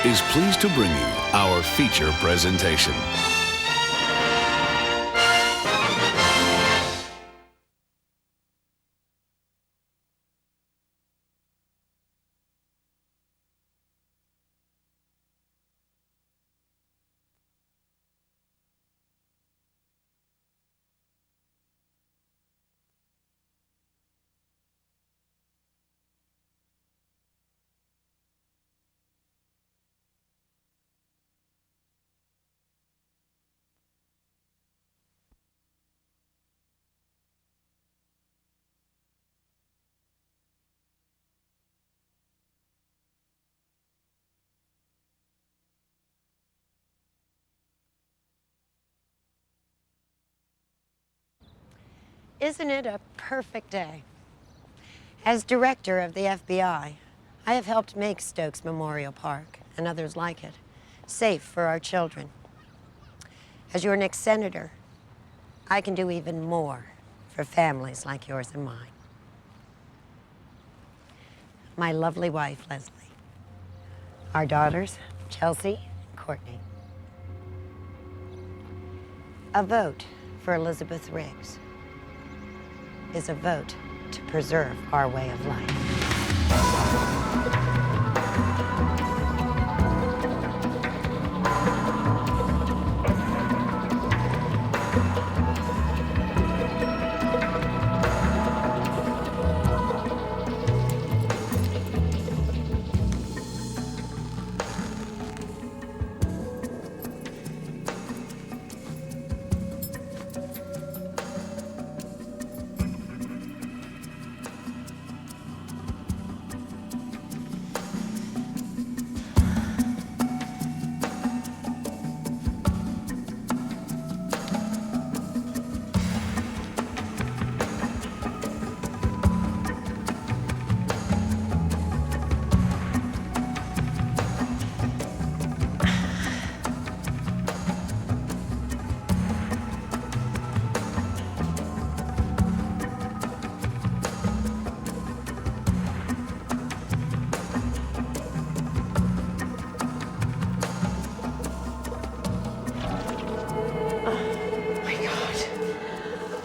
is pleased to bring you our feature presentation. Isn't it a perfect day? As director of the FBI, I have helped make Stokes Memorial Park and others like it safe for our children. As your next senator, I can do even more for families like yours and mine. My lovely wife, Leslie. Our daughters, Chelsea and Courtney. A vote for Elizabeth Riggs is a vote to preserve our way of life.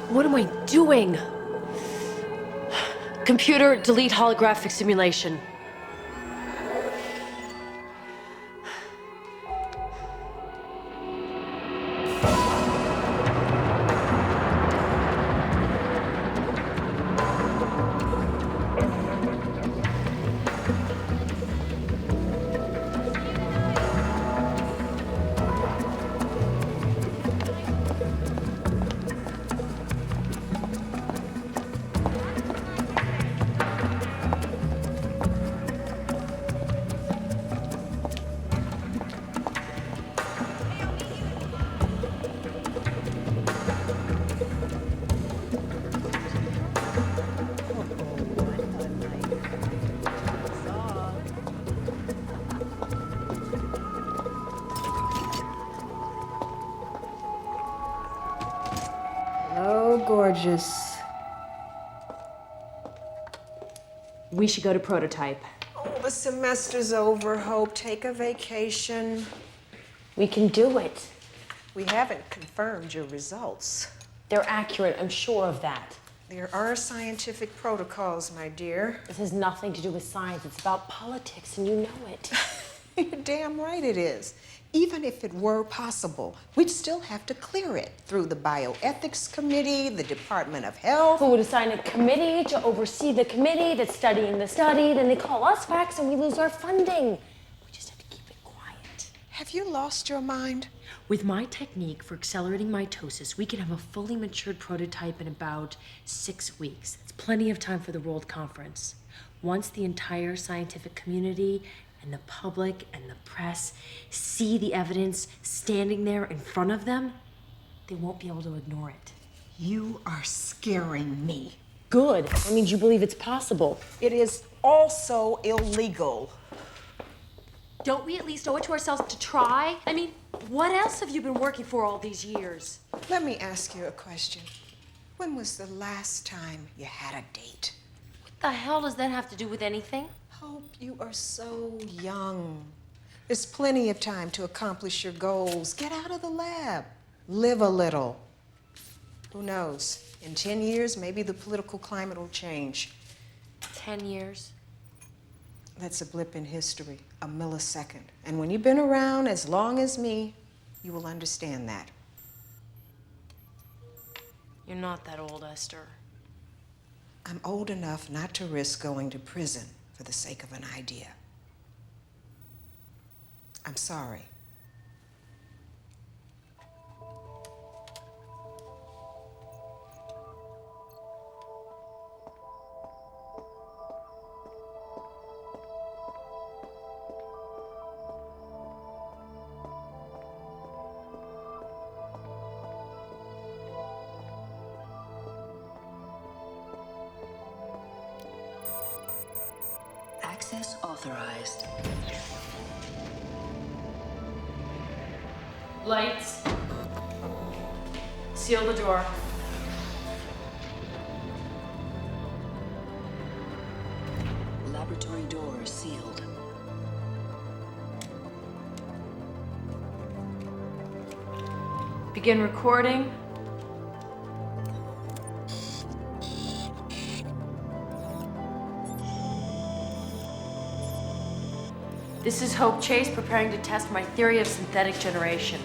What am I doing? Computer, delete holographic simulation. Oh, gorgeous. We should go to prototype. Oh, the semester's over, Hope. Take a vacation. We can do it. We haven't confirmed your results. They're accurate, I'm sure of that. There are scientific protocols, my dear. This has nothing to do with science. It's about politics, and you know it. You're damn right it is. Even if it were possible, we'd still have to clear it through the Bioethics Committee, the Department of Health. Who would assign a committee to oversee the committee that's studying the study, then they call us facts and we lose our funding. We just have to keep it quiet. Have you lost your mind? With my technique for accelerating mitosis, we can have a fully matured prototype in about 6 weeks. It's plenty of time for the World Conference. Once the entire scientific community and the public and the press see the evidence standing there in front of them, they won't be able to ignore it. You are scaring me. Good. That means you believe it's possible. It is also illegal. Don't we at least owe it to ourselves to try? I mean, what else have you been working for all these years? Let me ask you a question. When was the last time you had a date? What the hell does that have to do with anything? Hope, you are so young. There's plenty of time to accomplish your goals. Get out of the lab. Live a little. Who knows? In 10 years, maybe the political climate will change. 10 years? That's a blip in history, a millisecond. And when you've been around as long as me, you will understand that. You're not that old, Esther. I'm old enough not to risk going to prison for the sake of an idea. I'm sorry. Access authorized. Lights. Seal the door. Laboratory doors sealed. Begin recording. This is Hope Chase preparing to test my theory of synthetic generation.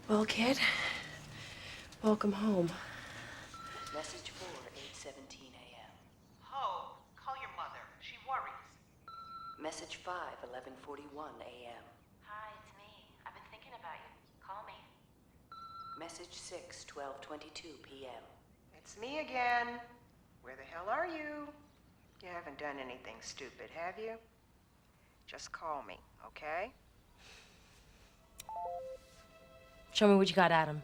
Well, kid, welcome home. Message 4, 8:17 a.m. Ho, call your mother. She worries. Message 5, 11:41 a.m. Hi, it's me. I've been thinking about you. Call me. Message 6, 12:22 p.m. It's me again. Where the hell are you? You haven't done anything stupid, have you? Just call me, okay? Show me what you got, Adam.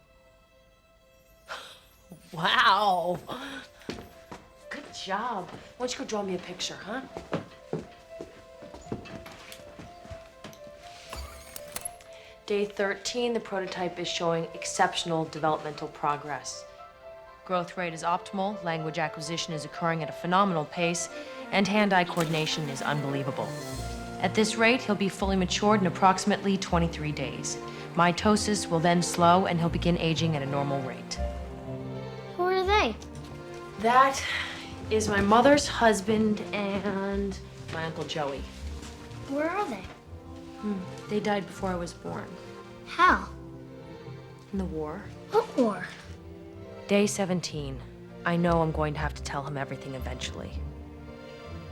Wow. Good job. Why don't you go draw me a picture, huh? Day 13, the prototype is showing exceptional developmental progress. Growth rate is optimal, language acquisition is occurring at a phenomenal pace, and hand-eye coordination is unbelievable. At this rate, he'll be fully matured in approximately 23 days. Mitosis will then slow, and he'll begin aging at a normal rate. Who are they? That is my mother's husband and my Uncle Joey. Where are they? They died before I was born. How? In the war. What war? Day 17. I know I'm going to have to tell him everything eventually.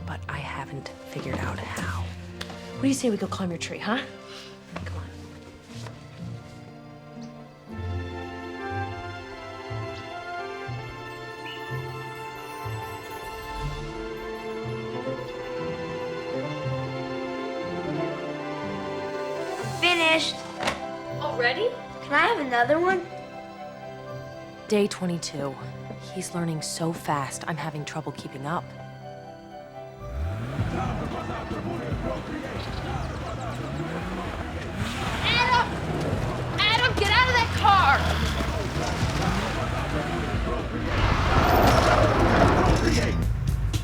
But I haven't figured out how. What do you say we go climb your tree, huh? Come on. Finished. Already? Can I have another one? Day 22. He's learning so fast, I'm having trouble keeping up. Adam! Adam, get out of that car!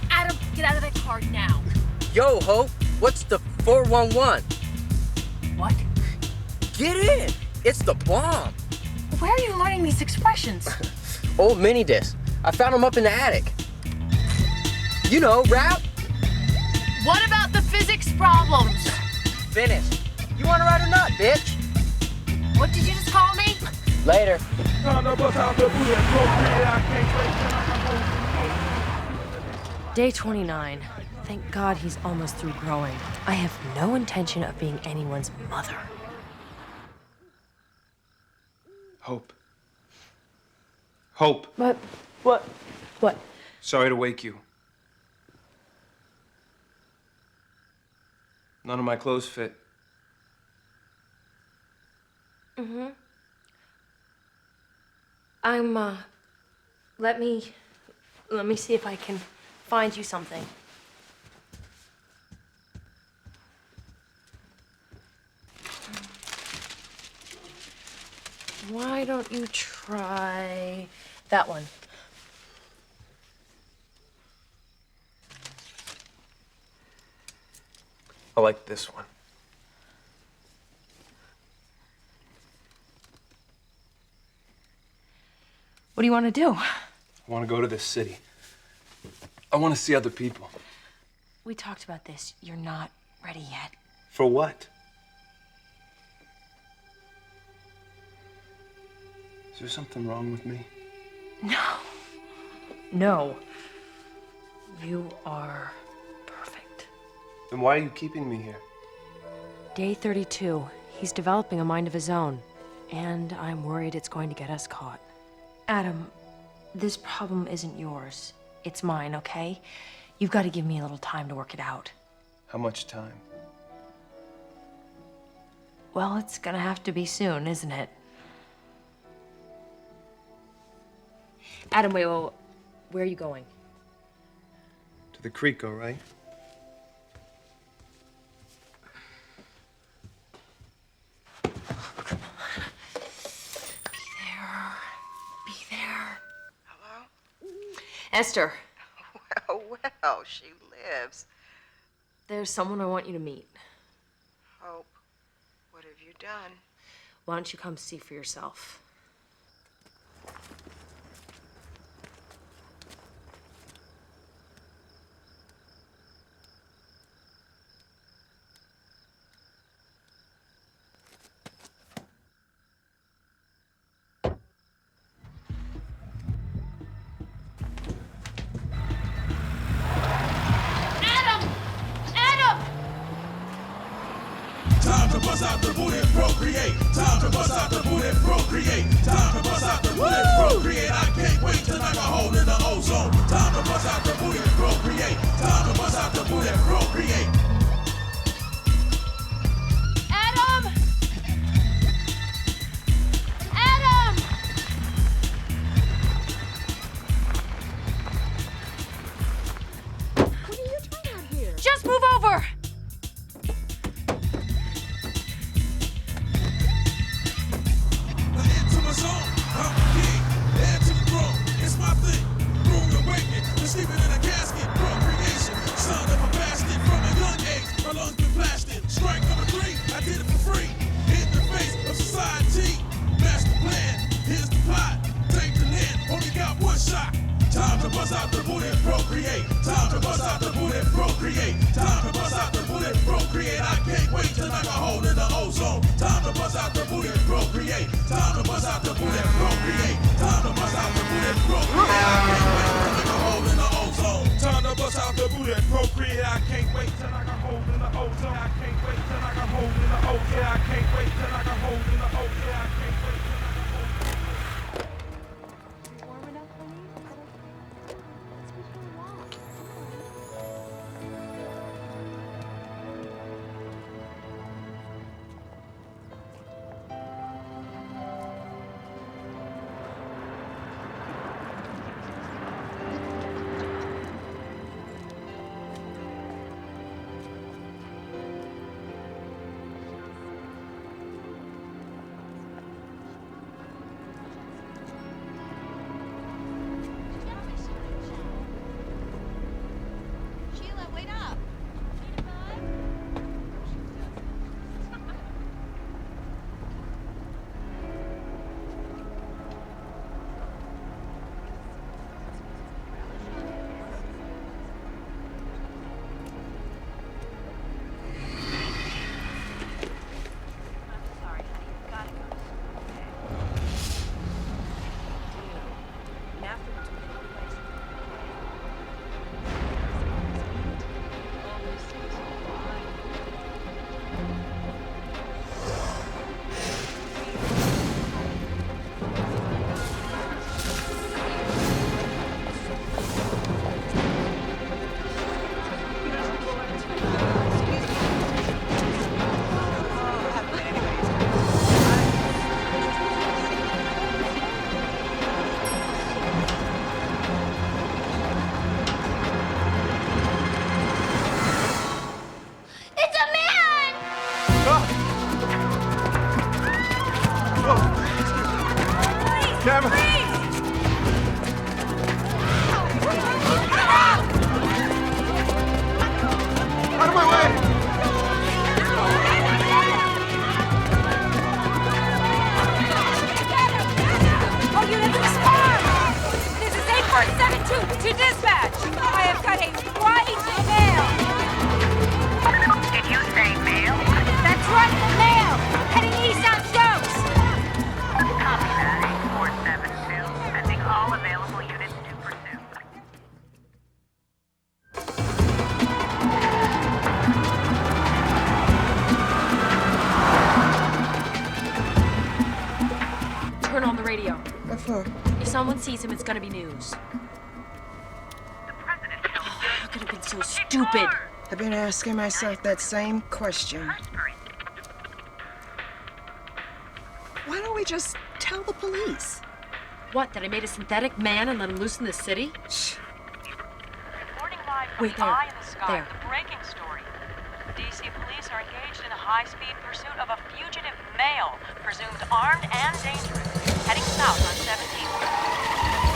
Adam, get out of that car now. Yo, Hope, what's the 411? What? Get in! It's the bomb! Where are you learning these expressions? Old mini disc. I found them up in the attic. You know, rap? What about the physics problems? Finished. You wanna ride or not, bitch? What did you just call me? Later. Day 29. Thank God he's almost through growing. I have no intention of being anyone's mother. Hope. Hope. What? What? What? Sorry to wake you. None of my clothes fit. Let me see if I can find you something. Why don't you try that one? I like this one. What do you want to do? I want to go to this city. I want to see other people. We talked about this. You're not ready yet. For what? Is there something wrong with me? No. You are perfect. Then why are you keeping me here? Day 32. He's developing a mind of his own. And I'm worried it's going to get us caught. Adam, this problem isn't yours. It's mine, okay? You've got to give me a little time to work it out. How much time? Well, it's gonna have to be soon, isn't it? Adam, wait, where are you going? To the creek, all right? Be there. Hello? Esther, Well, she lives. there's someone I want you to meet. Hope, what have you done? Why don't you come see for yourself? Time to bust out the boot and procreate. Time to bust out the boot and procreate. Time to bust out the boot and procreate. I can't wait to knock a hole in the ozone. Time to bust out the boot and procreate. Time to bust out the boot and procreate. Adam! Camera! Out of my way! All units respond! This is 8472 to dispatch. I have got a white male. Did you say male? That's right, male. Heading east on Stokes. Copy that, 8472. Sending all available units to pursuit. Turn on the radio. What for? If someone sees him, it's gonna be news. The president shall How could have been so stupid? I've been asking myself that same question. Why don't we just tell the police? What, that I made a synthetic man and let him loose in the city? Reporting live from Wait, the there. Eye in the Sky, There. the breaking story. DC police are engaged in a high-speed pursuit of a fugitive male, presumed armed and dangerous, heading south on 17th.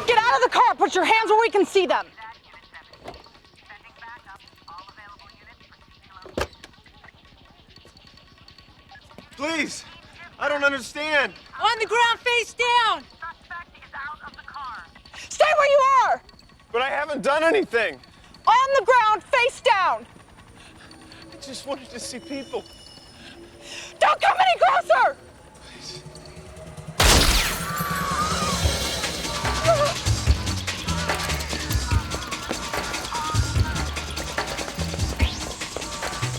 Get out of the car! Put your hands where we can see them! Sending backup. All available units proceed to Please! I don't understand. On the ground, face down! Suspect is out of the car. Stay where you are! But I haven't done anything. On the ground, face down! I just wanted to see people. Don't come any closer!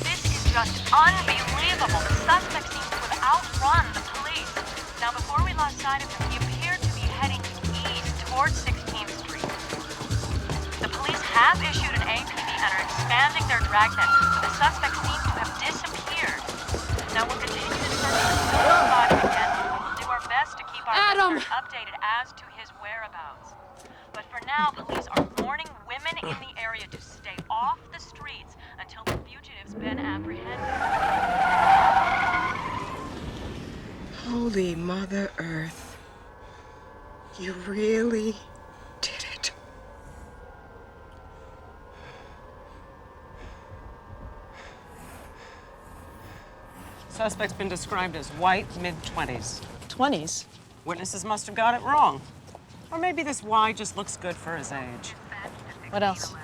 This is just unbelievable. The suspect seems to have outrun the police. Now, before we lost sight of him, he appeared to be heading east towards 16th Street. The police have issued an APB and are expanding their dragnet, but the suspect seems to have disappeared. Now, we'll continue to search for the body again. We'll do our best to keep our Adam! listeners updated as to his whereabouts. But for now, police are warning women in the area to stay off the streets until the fugitive's been apprehended. Holy Mother Earth. You really did it. Suspect's been described as white, mid-20s. 20s? Witnesses must have got it wrong. Or maybe this Y just looks good for his age. What else?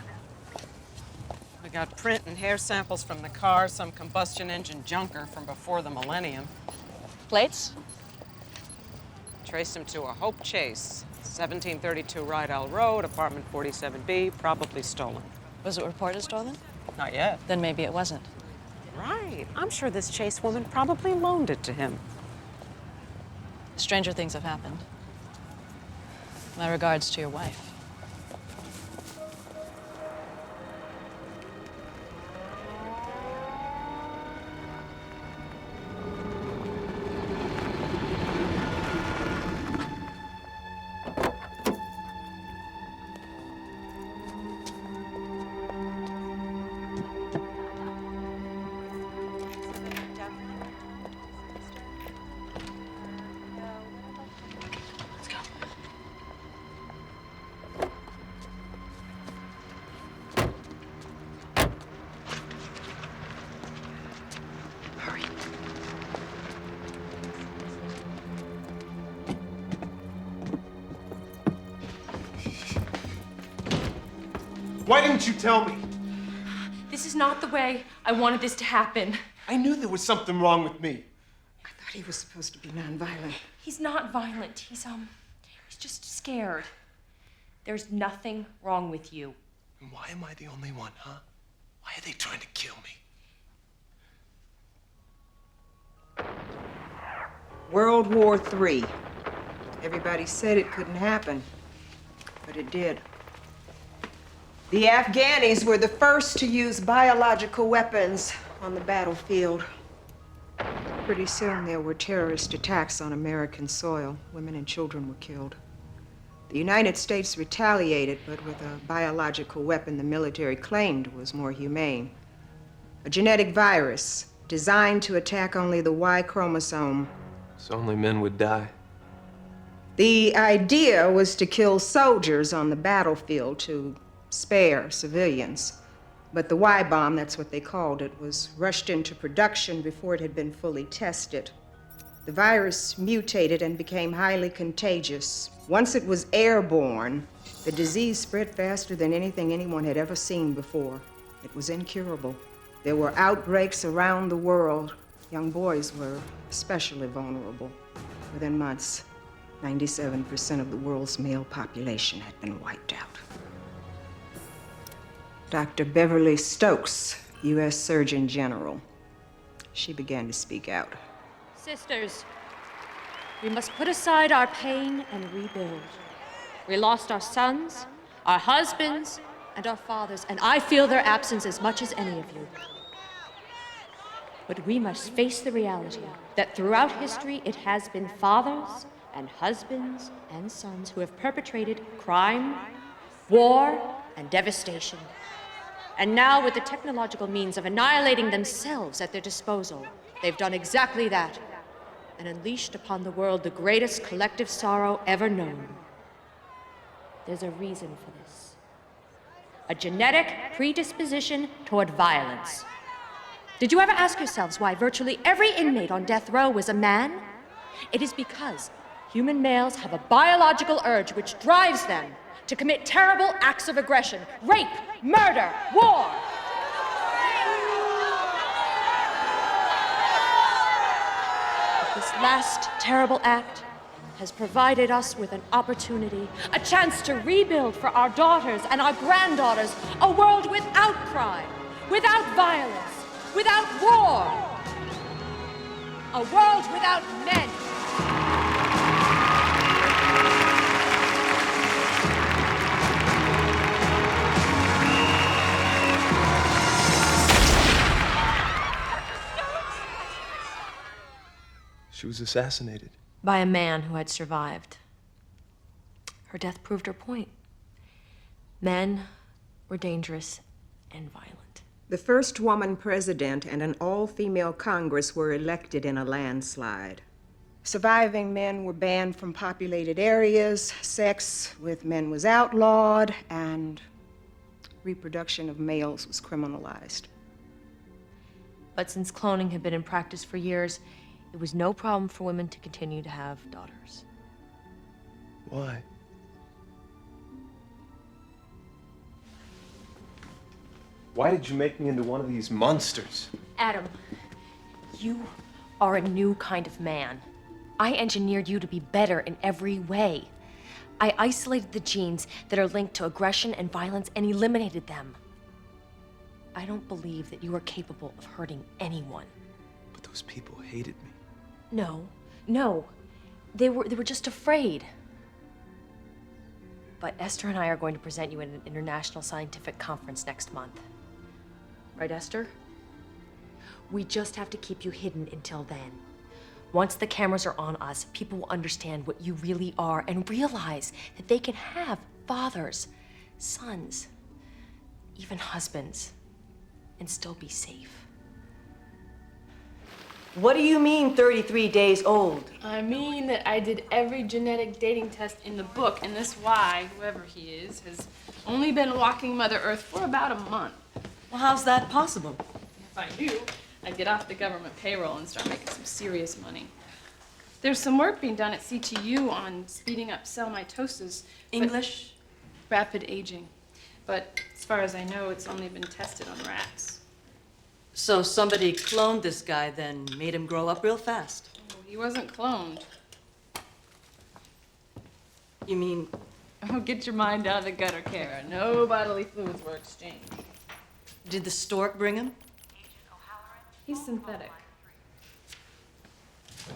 We got print and hair samples from the car, some combustion engine junker from before the millennium. Plates? Traced him to a Hope Chase, 1732 Rydell Road, apartment 47B, probably stolen. Was it reported stolen? Not yet. Then maybe it wasn't. Right. I'm sure this Chase woman probably loaned it to him. Stranger things have happened. My regards to your wife. Why didn't you tell me? This is not the way I wanted this to happen. I knew there was something wrong with me. I thought he was supposed to be nonviolent. He's not violent. He's just scared. There's nothing wrong with you. And why am I the only one, huh? Why are they trying to kill me? World War III. Everybody said it couldn't happen. but it did. The Afghanis were the first to use biological weapons on the battlefield. Pretty soon there were terrorist attacks on American soil. Women and children were killed. The United States retaliated, but with a biological weapon the military claimed was more humane. A genetic virus designed to attack only the Y chromosome. So only men would die. The idea was to kill soldiers on the battlefield to spare civilians. But the Y bomb, that's what they called it, was rushed into production before it had been fully tested. The virus mutated and became highly contagious. Once it was airborne, the disease spread faster than anything anyone had ever seen before. It was incurable. There were outbreaks around the world. Young boys were especially vulnerable. Within months, 97% of the world's male population had been wiped out. Dr. Beverly Stokes, U.S. Surgeon General. She began to speak out. Sisters, we must put aside our pain and rebuild. We lost our sons, our husbands, and our fathers, and I feel their absence as much as any of you. But we must face the reality that throughout history it has been fathers and husbands and sons who have perpetrated crime, war, and devastation. And now, with the technological means of annihilating themselves at their disposal, they've done exactly that and unleashed upon the world the greatest collective sorrow ever known. There's a reason for this. A genetic predisposition toward violence. Did you ever ask yourselves why virtually every inmate on death row was a man? It is because human males have a biological urge which drives them to commit terrible acts of aggression, rape, murder, war. But this last terrible act has provided us with an opportunity, a chance to rebuild for our daughters and our granddaughters a world without crime, without violence, without war. A world without men. She was assassinated. By a man who had survived. Her death proved her point. Men were dangerous and violent. The first woman president and an all-female Congress were elected in a landslide. Surviving men were banned from populated areas, sex with men was outlawed, and reproduction of males was criminalized. But since cloning had been in practice for years, it was no problem for women to continue to have daughters. Why? Why did you make me into one of these monsters? Adam, you are a new kind of man. I engineered you to be better in every way. I isolated the genes that are linked to aggression and violence and eliminated them. I don't believe that you are capable of hurting anyone. But those people hated me. No. They were just afraid. But Esther and I are going to present you at an international scientific conference next month. Right, Esther? We just have to keep you hidden until then. Once the cameras are on us, people will understand what you really are and realize that they can have fathers, sons, even husbands, and still be safe. What do you mean 33 days old? I mean that I did every genetic dating test in the book, and this Y, whoever he is, has only been walking Mother Earth for about a month. Well, how's that possible? If I knew, I'd get off the government payroll and start making some serious money. There's some work being done at CTU on speeding up cell mitosis. English? Rapid aging. But as far as I know, it's only been tested on rats. So somebody cloned this guy, then made him grow up real fast. Well, he wasn't cloned. You mean? Oh, get your mind out of the gutter, Kara. No bodily fluids were exchanged. Did the stork bring him? He's synthetic.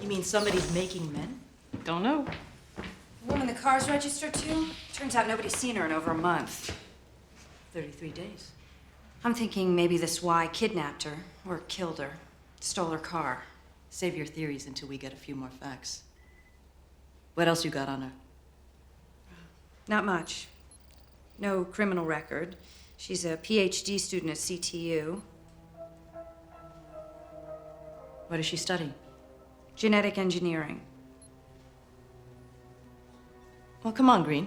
You mean somebody's making men? Don't know. Woman, the car's registered to? Turns out nobody's seen her in over a month. 33 days. I'm thinking maybe this Y kidnapped her or killed her, stole her car. Save your theories until we get a few more facts. What else you got on her? Not much. No criminal record. She's a PhD student at CTU. What is she studying? Genetic engineering. Well, come on, Green.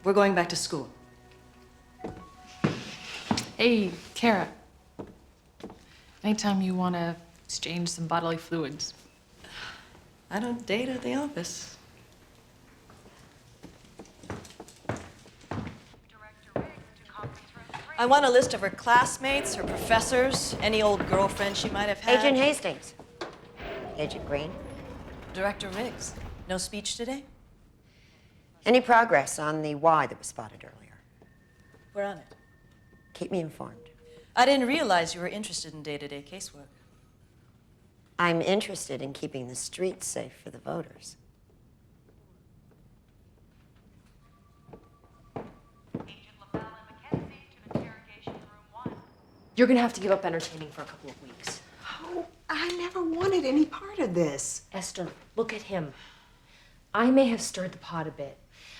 We're going back to school. Hey, Kara. Anytime you want to exchange some bodily fluids. I don't date at the office. I want a list of her classmates, her professors, any old girlfriend she might have had. Agent Hastings. Agent Green. Director Riggs. No speech today? Any progress on the Y that was spotted earlier? We're on it. Keep me informed. I didn't realize you were interested in day-to-day casework. I'm interested in keeping the streets safe for the voters. You're gonna have to give up entertaining for a couple of weeks. Oh, I never wanted any part of this. Esther, look at him. I may have stirred the pot a bit,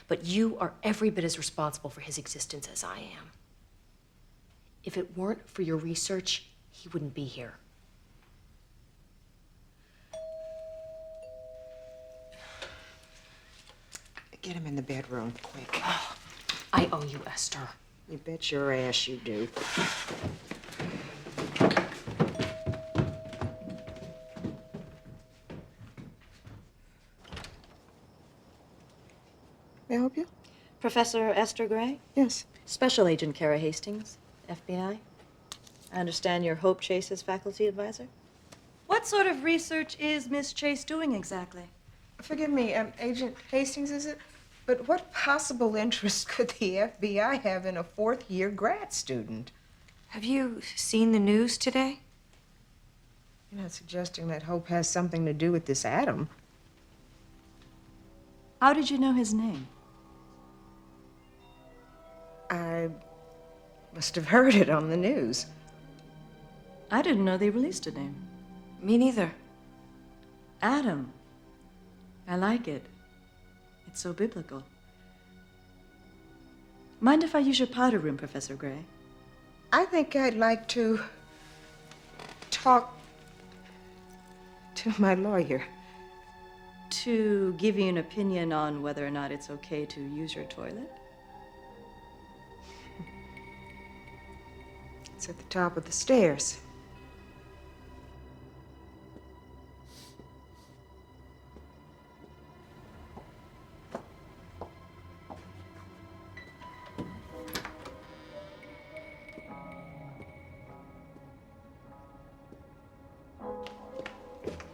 but you are every bit as responsible for his existence as I am. If it weren't for your research, he wouldn't be here. Get him in the bedroom, quick. I owe you, Esther. You bet your ass you do. May I help you? Professor Esther Gray? Yes. Special Agent Kara Hastings, FBI. I understand you're Hope Chase's faculty advisor? What sort of research is Miss Chase doing exactly? Forgive me, Agent Hastings, is it? But what possible interest could the FBI have in a fourth-year grad student? Have you seen the news today? You're not suggesting that Hope has something to do with this Adam. How did you know his name? I must have heard it on the news. I didn't know they released a name. Me neither. Adam. I like it. It's so biblical. Mind if I use your powder room, Professor Gray? I think I'd like to talk to my lawyer. To give you an opinion on whether or not it's okay to use your toilet? It's at the top of the stairs.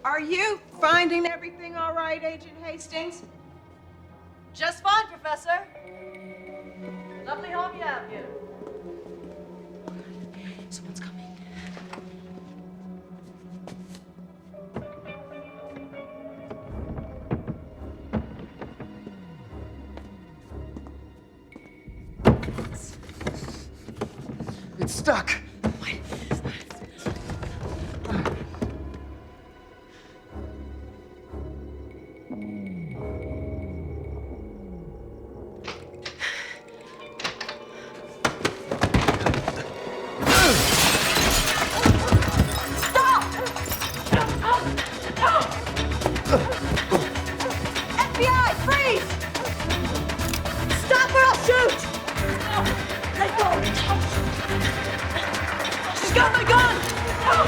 Are you finding everything all right, Agent Hastings? Just fine, Professor. Lovely home you have here. Someone's coming. It's stuck. FBI, freeze! Stop or I'll shoot! Let go! She's got my gun! No!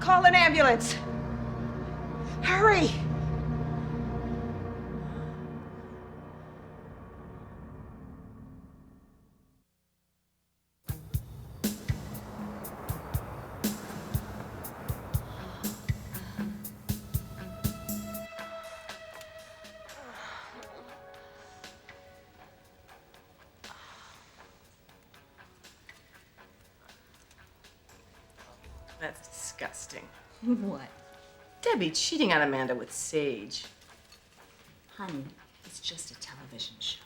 Call an ambulance. Hurry! That's disgusting. What? Debbie cheating on Amanda with Sage. Honey, it's just a television show.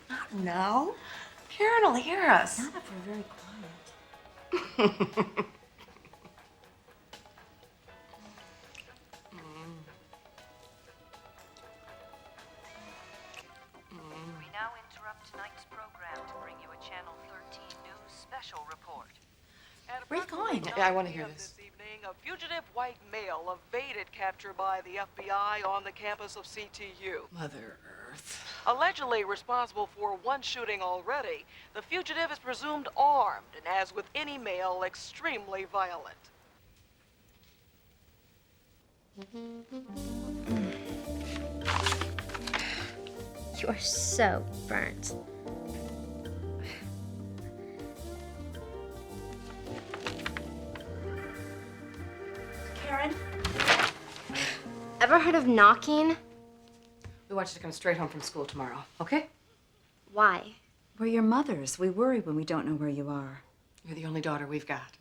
Not now. Karen will hear us. Not if we're very quiet. We now interrupt tonight's program to bring you a Channel 13 News special report. Where are you going? I want to hear this. Evening, a fugitive white male evaded capture by the FBI on the campus of CTU. Mother Earth. Allegedly responsible for one shooting already, the fugitive is presumed armed and, as with any male, extremely violent. You are so burnt. Karen? Ever heard of knocking? We want you to come straight home from school tomorrow, okay? Why? We're your mothers. We worry when we don't know where you are. You're the only daughter we've got.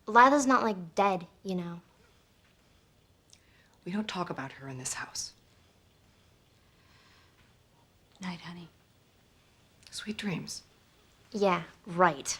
Lila's not like dead, you know. We don't talk about her in this house. Night, honey. Sweet dreams. Yeah, right.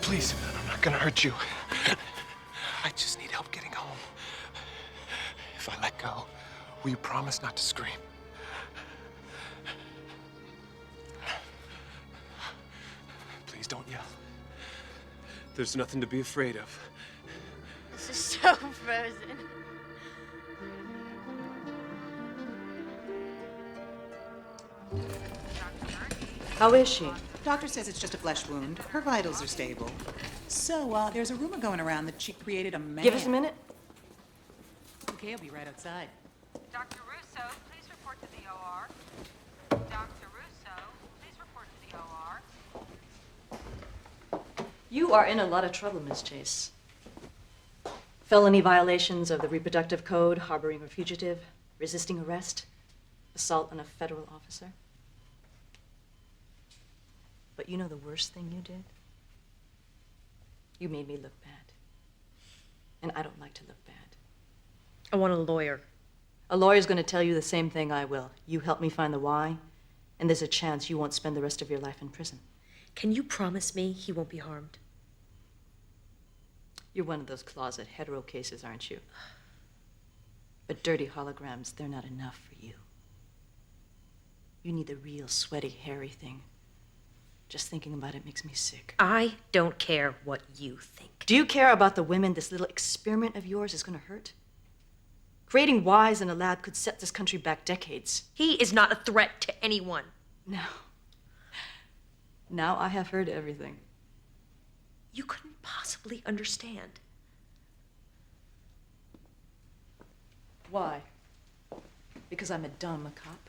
Please, I'm not gonna hurt you. I just need help getting home. If I let go, will you promise not to scream? Please don't yell. There's nothing to be afraid of. This is so frozen. How is she? Doctor says it's just a flesh wound. Her vitals are stable. So, there's a rumor going around that she created a man. Give us a minute. Okay, I'll be right outside. Dr. Russo, please report to the OR. Dr. Russo, please report to the OR. You are in a lot of trouble, Miss Chase. Felony violations of the reproductive code, harboring a fugitive, resisting arrest, assault on a federal officer. But you know the worst thing you did? You made me look bad. And I don't like to look bad. I want a lawyer. A lawyer's going to tell you the same thing I will. You help me find the why, and there's a chance you won't spend the rest of your life in prison. Can you promise me he won't be harmed? You're one of those closet hetero cases, aren't you? But dirty holograms, they're not enough for you. You need the real sweaty, hairy thing. Just thinking about it makes me sick. I don't care what you think. Do you care about the women this little experiment of yours is going to hurt? Creating Ys in a lab could set this country back decades. He is not a threat to anyone. No. Now I have heard everything. You couldn't possibly understand. Why? Because I'm a dumb cop?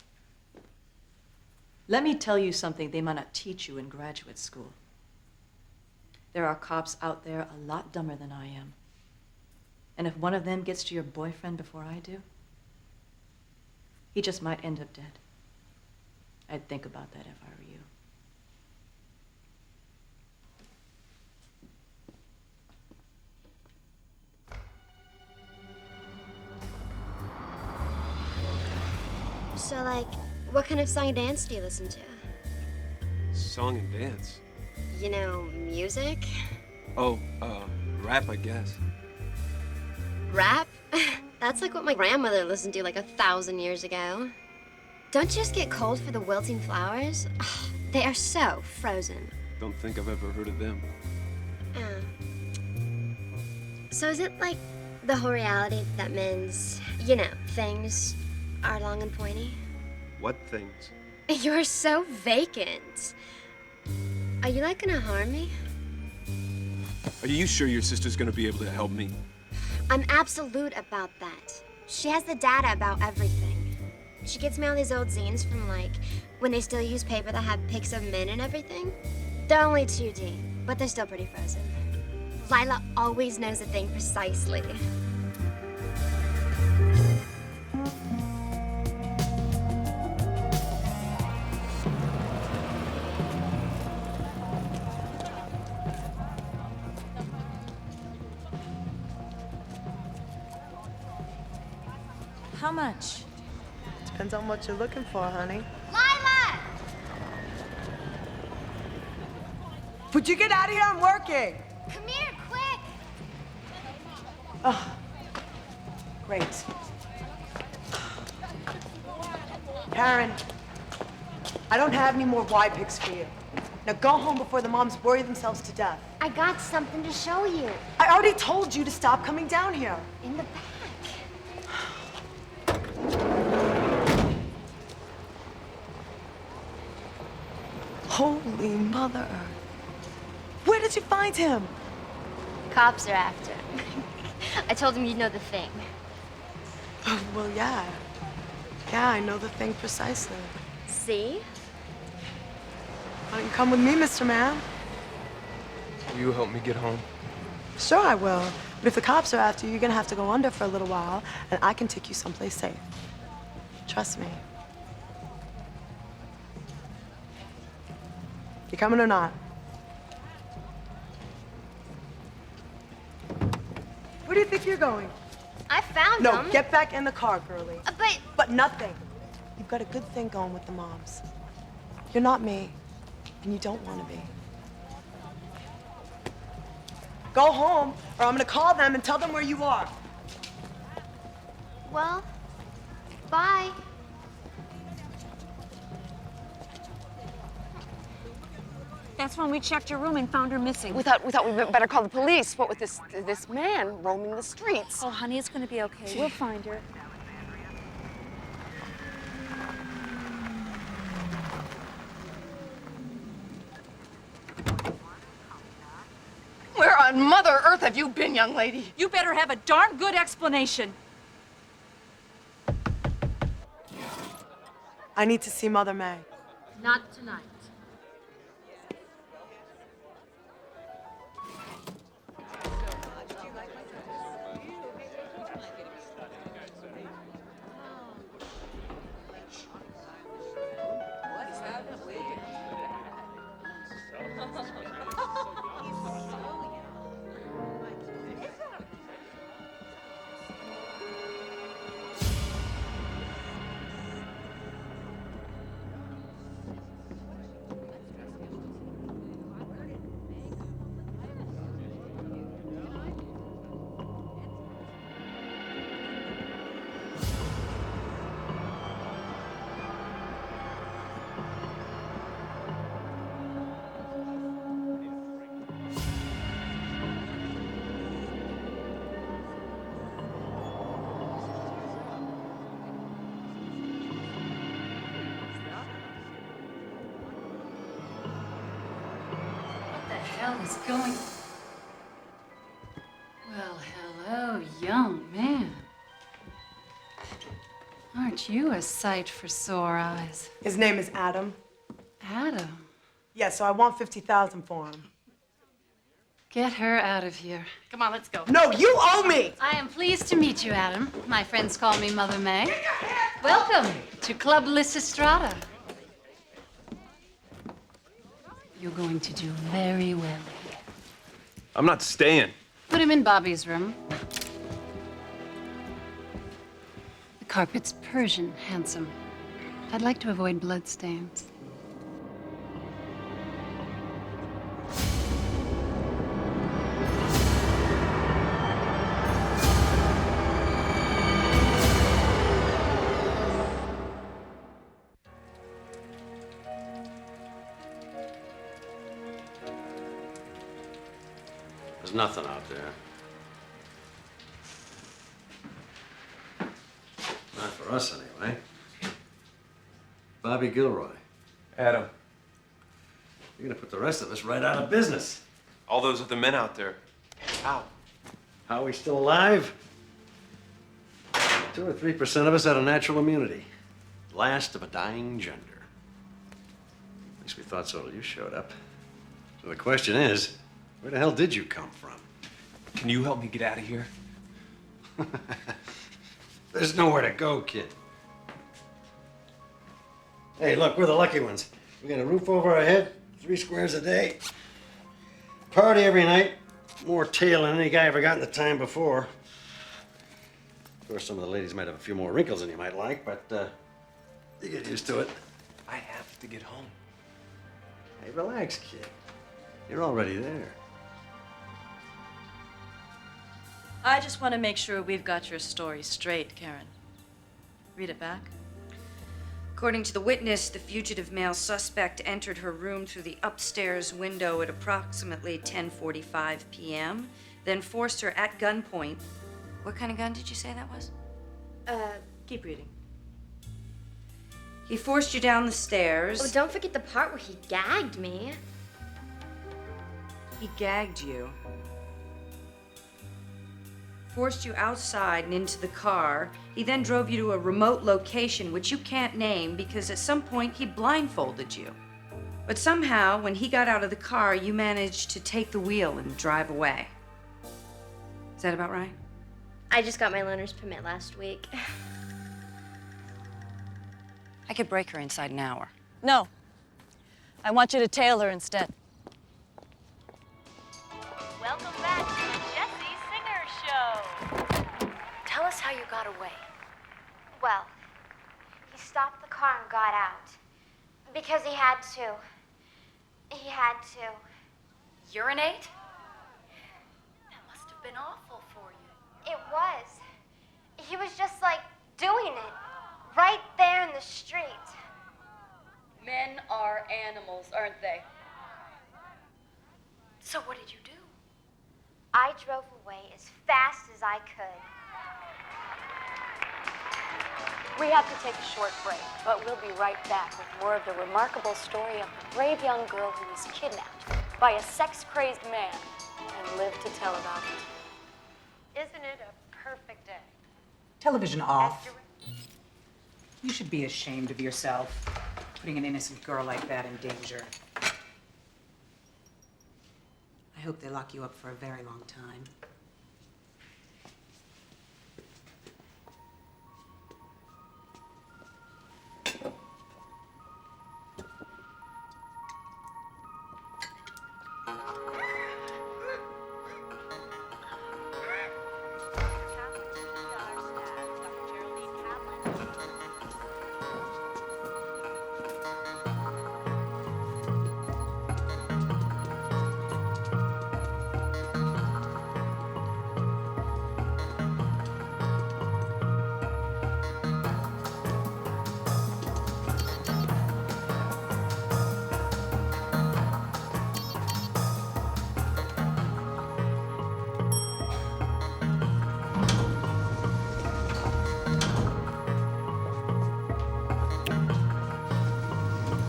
Let me tell you something they might not teach you in graduate school. There are cops out there a lot dumber than I am. And if one of them gets to your boyfriend before I do, he just might end up dead. I'd think about that if I were you. So, like, what kind of song and dance do you listen to? Song and dance. You know, music? Oh, rap, I guess. Rap? That's like what my grandmother listened to like 1,000 years ago. Don't you just get cold for the wilting flowers? Oh, they are so frozen. Don't think I've ever heard of them. So is it like the whole reality that men's, you know, things are long and pointy? What things? You're so vacant. Are you like gonna harm me? Are you sure your sister's gonna be able to help me? I'm absolute about that. She has the data about everything. She gets me all these old zines from like when they still use paper that had pics of men and everything. They're only 2D, but they're still pretty frozen. Lila always knows a thing precisely. How much? Depends on what you're looking for, honey. Lila! Would you get out of here? I'm working. Come here, quick! Oh, great. Karen, I don't have any more Y pics for you. Now go home before the moms worry themselves to death. I got something to show you. I already told you to stop coming down here. In the back. Holy Mother Earth. Where did you find him? Cops are after him. I told him you'd know the thing. Well, yeah. Yeah, I know the thing precisely. See? Why don't you come with me, Mr. Man? Will you help me get home? Sure, I will. But if the cops are after you, you're gonna have to go under for a little while, and I can take you someplace safe. Trust me. You coming or not? Where do you think you're going? I found No, him. get back in the car, girlie. But nothing. You've got a good thing going with the moms. You're not me, and you don't want to be. Go home, or I'm gonna call them and tell them where you are. Well, bye. That's when we checked your room and found her missing. We thought we better call the police. What with this man roaming the streets? Oh, honey, it's gonna be okay. We'll find her. Where on Mother Earth have you been, young lady? You better have a darn good explanation. I need to see Mother May. Not tonight. What is going? Well, hello, young man. Aren't you a sight for sore eyes? His name is Adam. Adam? Yeah, so I want 50,000 for him. Get her out of here. Come on, let's go. No, you owe me! I am pleased to meet you, Adam. My friends call me Mother May. Welcome to Club Lysistrata. You're going to do very well here. I'm not staying. Put him in Bobby's room. The carpet's Persian, handsome. I'd like to avoid bloodstains. There's nothing out there. Not for us, anyway. Bobby Gilroy. Adam. You're gonna put the rest of us right out of business. All those other men out there. How? How are we still alive? 2 or 3% of us had a natural immunity. Last of a dying gender. At least we thought so till you showed up. So the question is, where the hell did you come from? Can you help me get out of here? There's nowhere to go, kid. Hey, look, we're the lucky ones. We got a roof over our head, 3 squares a day. Party every night. More tail than any guy ever got in the time before. Of course, some of the ladies might have a few more wrinkles than you might like, but you get used to it. I have to get home. Hey, relax, kid. You're already there. I just want to make sure we've got your story straight, Karen. Read it back. According to the witness, the fugitive male suspect entered her room through the upstairs window at approximately 10:45 p.m., then forced her at gunpoint. What kind of gun did you say that was? Keep reading. He forced you down the stairs. Oh, don't forget the part where he gagged me. He gagged you. Forced you outside and into the car. He then drove you to a remote location, which you can't name because at some point he blindfolded you. But somehow, when he got out of the car, you managed to take the wheel and drive away. Is that about right? I just got my learner's permit last week. I could break her inside an hour. No. I want you to tail her instead. Welcome back to the Jessie Singer Show. Tell us how you got away. Well, he stopped the car and got out. Because he had to. He had to. Urinate? That must have been awful for you. It was. He was just like doing it. Right there in the street. Men are animals, aren't they? So what did you do? I drove away as fast as I could. We have to take a short break, but we'll be right back with more of the remarkable story of the brave young girl who was kidnapped by a sex-crazed man and lived to tell about it. Isn't it a perfect day? Television off. You should be ashamed of yourself, putting an innocent girl like that in danger. I hope they lock you up for a very long time.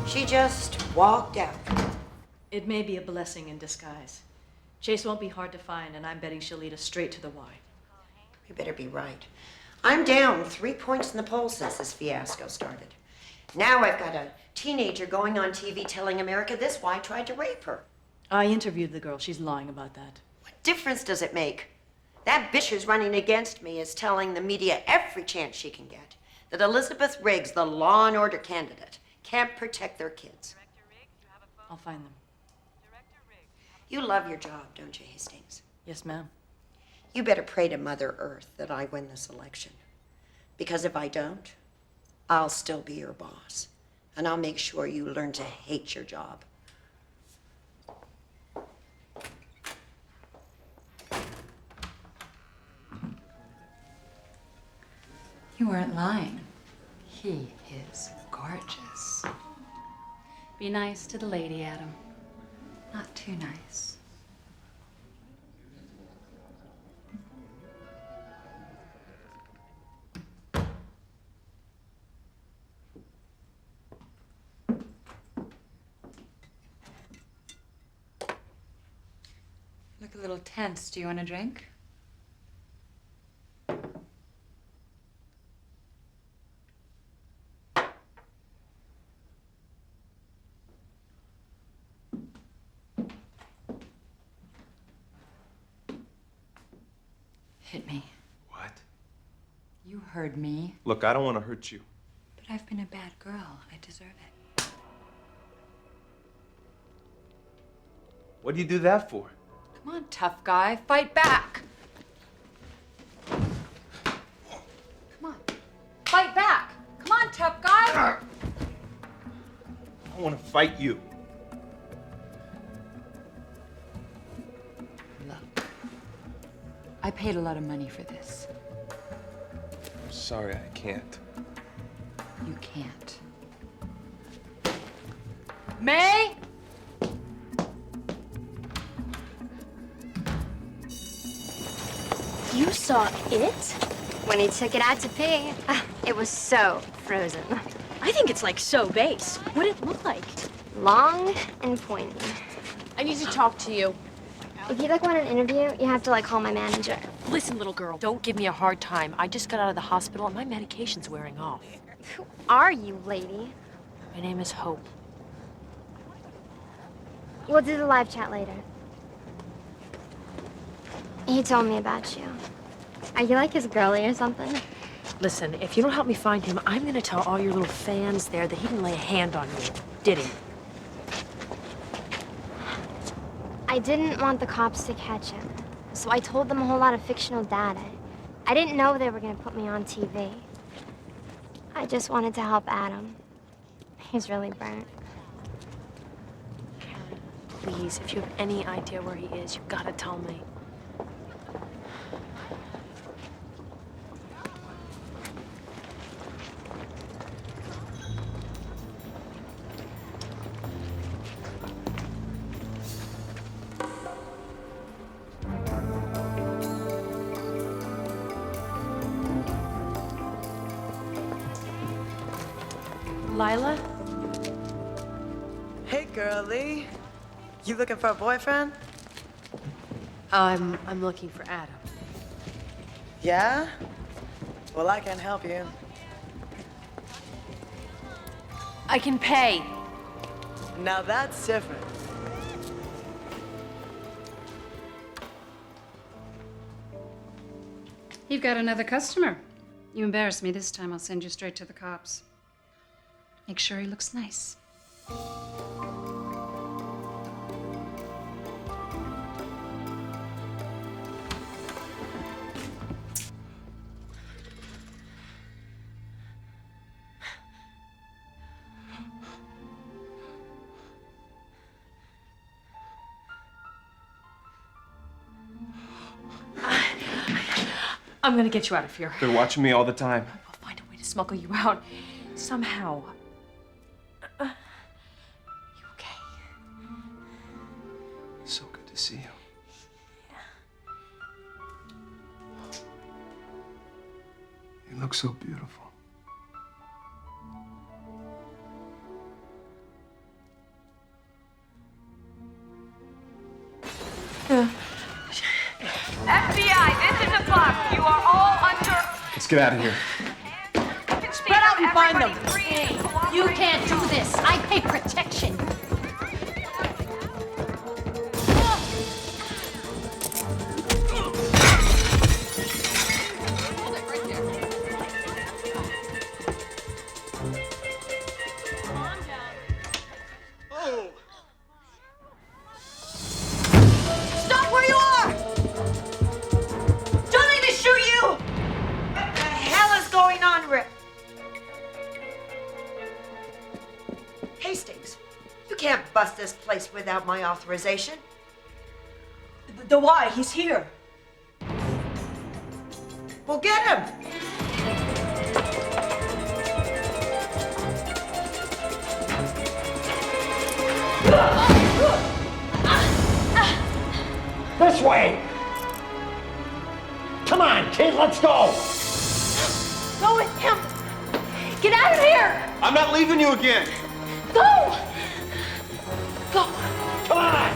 She just walked out. It may be a blessing in disguise. Chase won't be hard to find, and I'm betting she'll lead us straight to the Y. You better be right. I'm down 3 points in the poll since this fiasco started. Now I've got a teenager going on TV telling America this Y tried to rape her. I interviewed the girl. She's lying about that. What difference does it make? That bitch who's running against me is telling the media every chance she can get that Elizabeth Riggs, the law and order candidate, can't protect their kids. I'll find them. You love your job, don't you, Hastings? Yes, ma'am. You better pray to Mother Earth that I win this election. Because if I don't, I'll still be your boss. And I'll make sure you learn to hate your job. You weren't lying. He is gorgeous. Be nice to the lady, Adam. Not too nice. little tense. Do you want a drink? Hit me. What? You heard me. Look, I don't want to hurt you. But I've been a bad girl. I deserve it. What do you do that for? Come on, tough guy. Fight back. Come on. Fight back. Come on, tough guy. I want to fight you. Look, I paid a lot of money for this. I'm sorry, I can't. You can't. May? You saw it? When he took it out to pee. It was so frozen. I think it's like so base. What did it look like? Long and pointy. I need to talk to you. If you want an interview, you have to call my manager. Listen, little girl, don't give me a hard time. I just got out of the hospital and my medication's wearing off. Who are you, lady? My name is Hope. We'll do the live chat later. He told me about you. Are you like his girlie or something? Listen, if you don't help me find him, I'm gonna tell all your little fans there that he didn't lay a hand on you. Did he? I didn't want the cops to catch him, so I told them a whole lot of fictional data. I didn't know they were gonna put me on TV. I just wanted to help Adam. He's really burnt. Please, if you have any idea where he is, you've gotta tell me. Lila? Hey, girlie. You looking for a boyfriend? I'm looking for Adam. Yeah? Well, I can help you. I can pay. Now that's different. You've got another customer. You embarrass me this time, I'll send you straight to the cops. Make sure he looks nice. I'm gonna get you out of here. They're watching me all the time. We'll find a way to smuggle you out. Somehow. You okay? So good to see you. You look so beautiful. FBI, this is a box. You are all under. Let's get out of here. Spread out and find them. You can't do this. I pay protection. Stop where you are! Don't need to shoot you! What the hell is going on, Rip? Hastings, you can't bust this place without my authorization. The why? He's here. Well, get him! This way! Come on, kid, let's go! Go with him! Get out of here! I'm not leaving you again. Go! Go! Come on!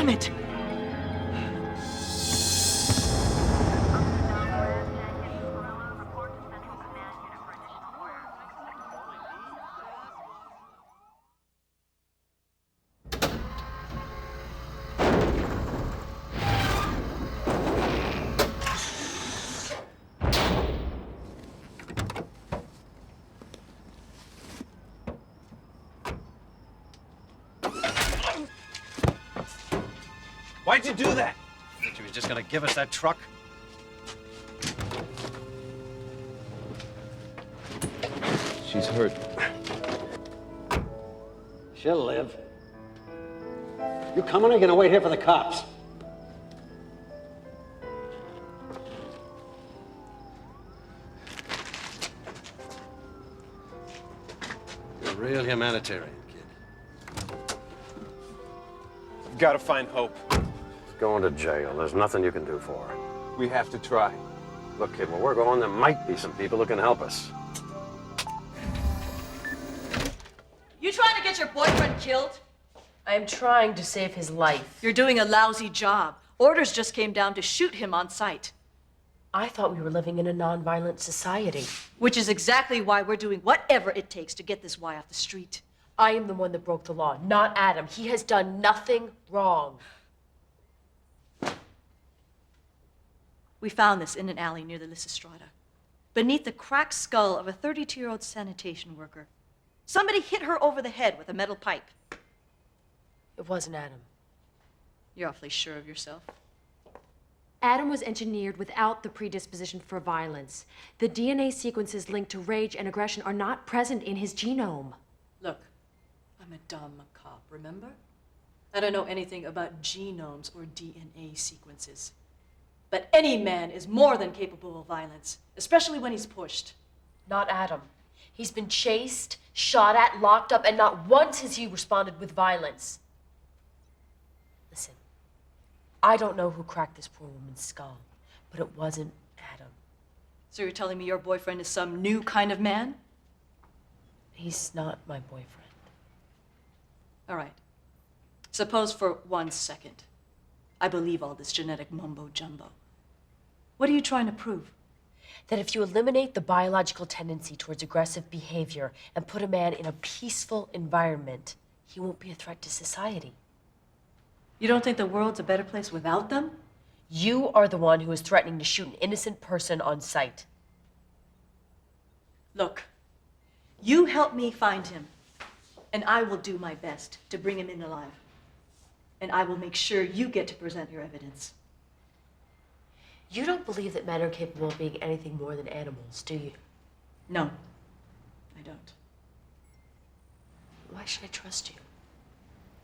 Damn it! Why'd you do that? Think you was just gonna give us that truck? She's hurt. She'll live. You coming or you gonna wait here for the cops? You're a real humanitarian, kid. We've got to find Hope. She's going to jail. There's nothing you can do for her. We have to try. Look, kid, where we're going, there might be some people who can help us. You trying to get your boyfriend killed? I am trying to save his life. You're doing a lousy job. Orders just came down to shoot him on sight. I thought we were living in a nonviolent society. Which is exactly why we're doing whatever it takes to get this Y off the street. I am the one that broke the law, not Adam. He has done nothing wrong. We found this in an alley near the Lysistrata, beneath the cracked skull of a 32-year-old sanitation worker. Somebody hit her over the head with a metal pipe. It wasn't Adam. You're awfully sure of yourself. Adam was engineered without the predisposition for violence. The DNA sequences linked to rage and aggression are not present in his genome. Look, I'm a dumb cop, remember? I don't know anything about genomes or DNA sequences. But any man is more than capable of violence, especially when he's pushed. Not Adam. He's been chased, shot at, locked up, and not once has he responded with violence. Listen, I don't know who cracked this poor woman's skull, but it wasn't Adam. So you're telling me your boyfriend is some new kind of man? He's not my boyfriend. All right. Suppose for 1 second I believe all this genetic mumbo-jumbo. What are you trying to prove? That if you eliminate the biological tendency towards aggressive behavior and put a man in a peaceful environment, he won't be a threat to society. You don't think the world's a better place without them? You are the one who is threatening to shoot an innocent person on sight. Look, you help me find him, and I will do my best to bring him in alive. And I will make sure you get to present your evidence. You don't believe that men are capable of being anything more than animals, do you? No, I don't. Why should I trust you?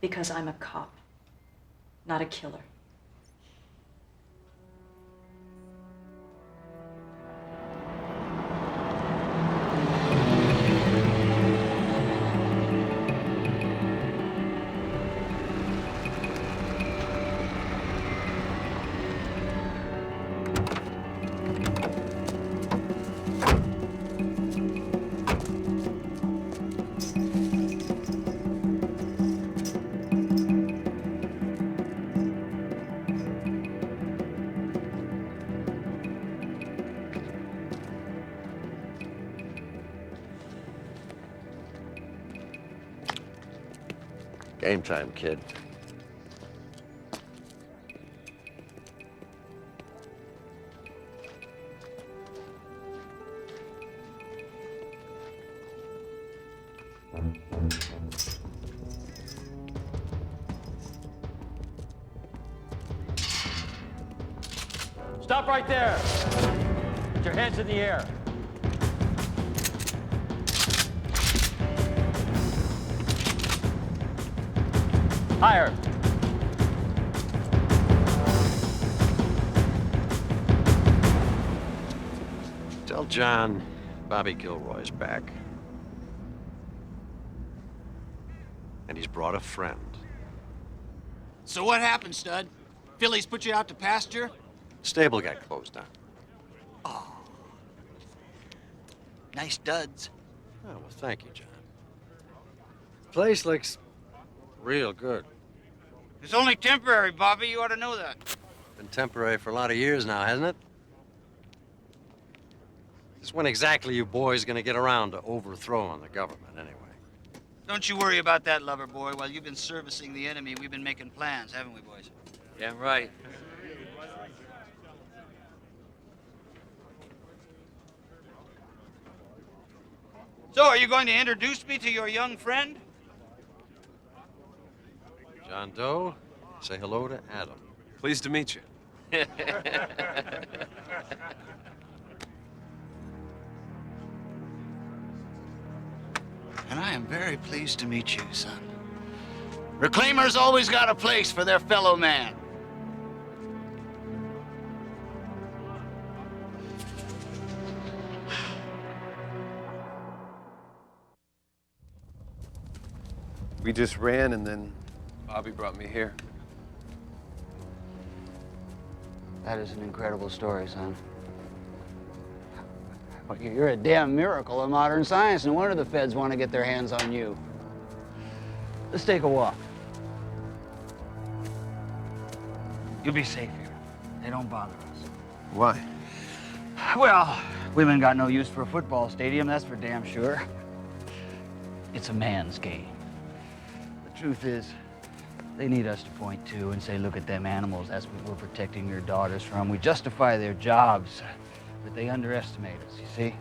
Because I'm a cop, not a killer. Game time, kid. Stop right there. Put your hands in the air. Higher. Tell John Bobby Gilroy's back. And he's brought a friend. So what happened, Stud? Phillies put you out to pasture? Stable got closed down. Oh. Nice duds. Oh, well, thank you, John. Place looks real good. It's only temporary, Bobby. You ought to know that. Been temporary for a lot of years now, hasn't it? Just when exactly you boys gonna get around to overthrowing the government, anyway? Don't you worry about that, lover boy. While you've been servicing the enemy, we've been making plans, haven't we, boys? Yeah, right. So, are you going to introduce me to your young friend? John Doe, say hello to Adam. Pleased to meet you. And I am very pleased to meet you, son. Reclaimers always got a place for their fellow man. We just ran, and then Bobby brought me here. That is an incredible story, son. Well, you're a damn miracle of modern science. No wonder the feds want to get their hands on you. Let's take a walk. You'll be safe here. They don't bother us. Why? Well, women got no use for a football stadium, that's for damn sure. It's a man's game. The truth is, they need us to point to and say, look at them animals, that's what we're protecting your daughters from. We justify their jobs, but they underestimate us, you see?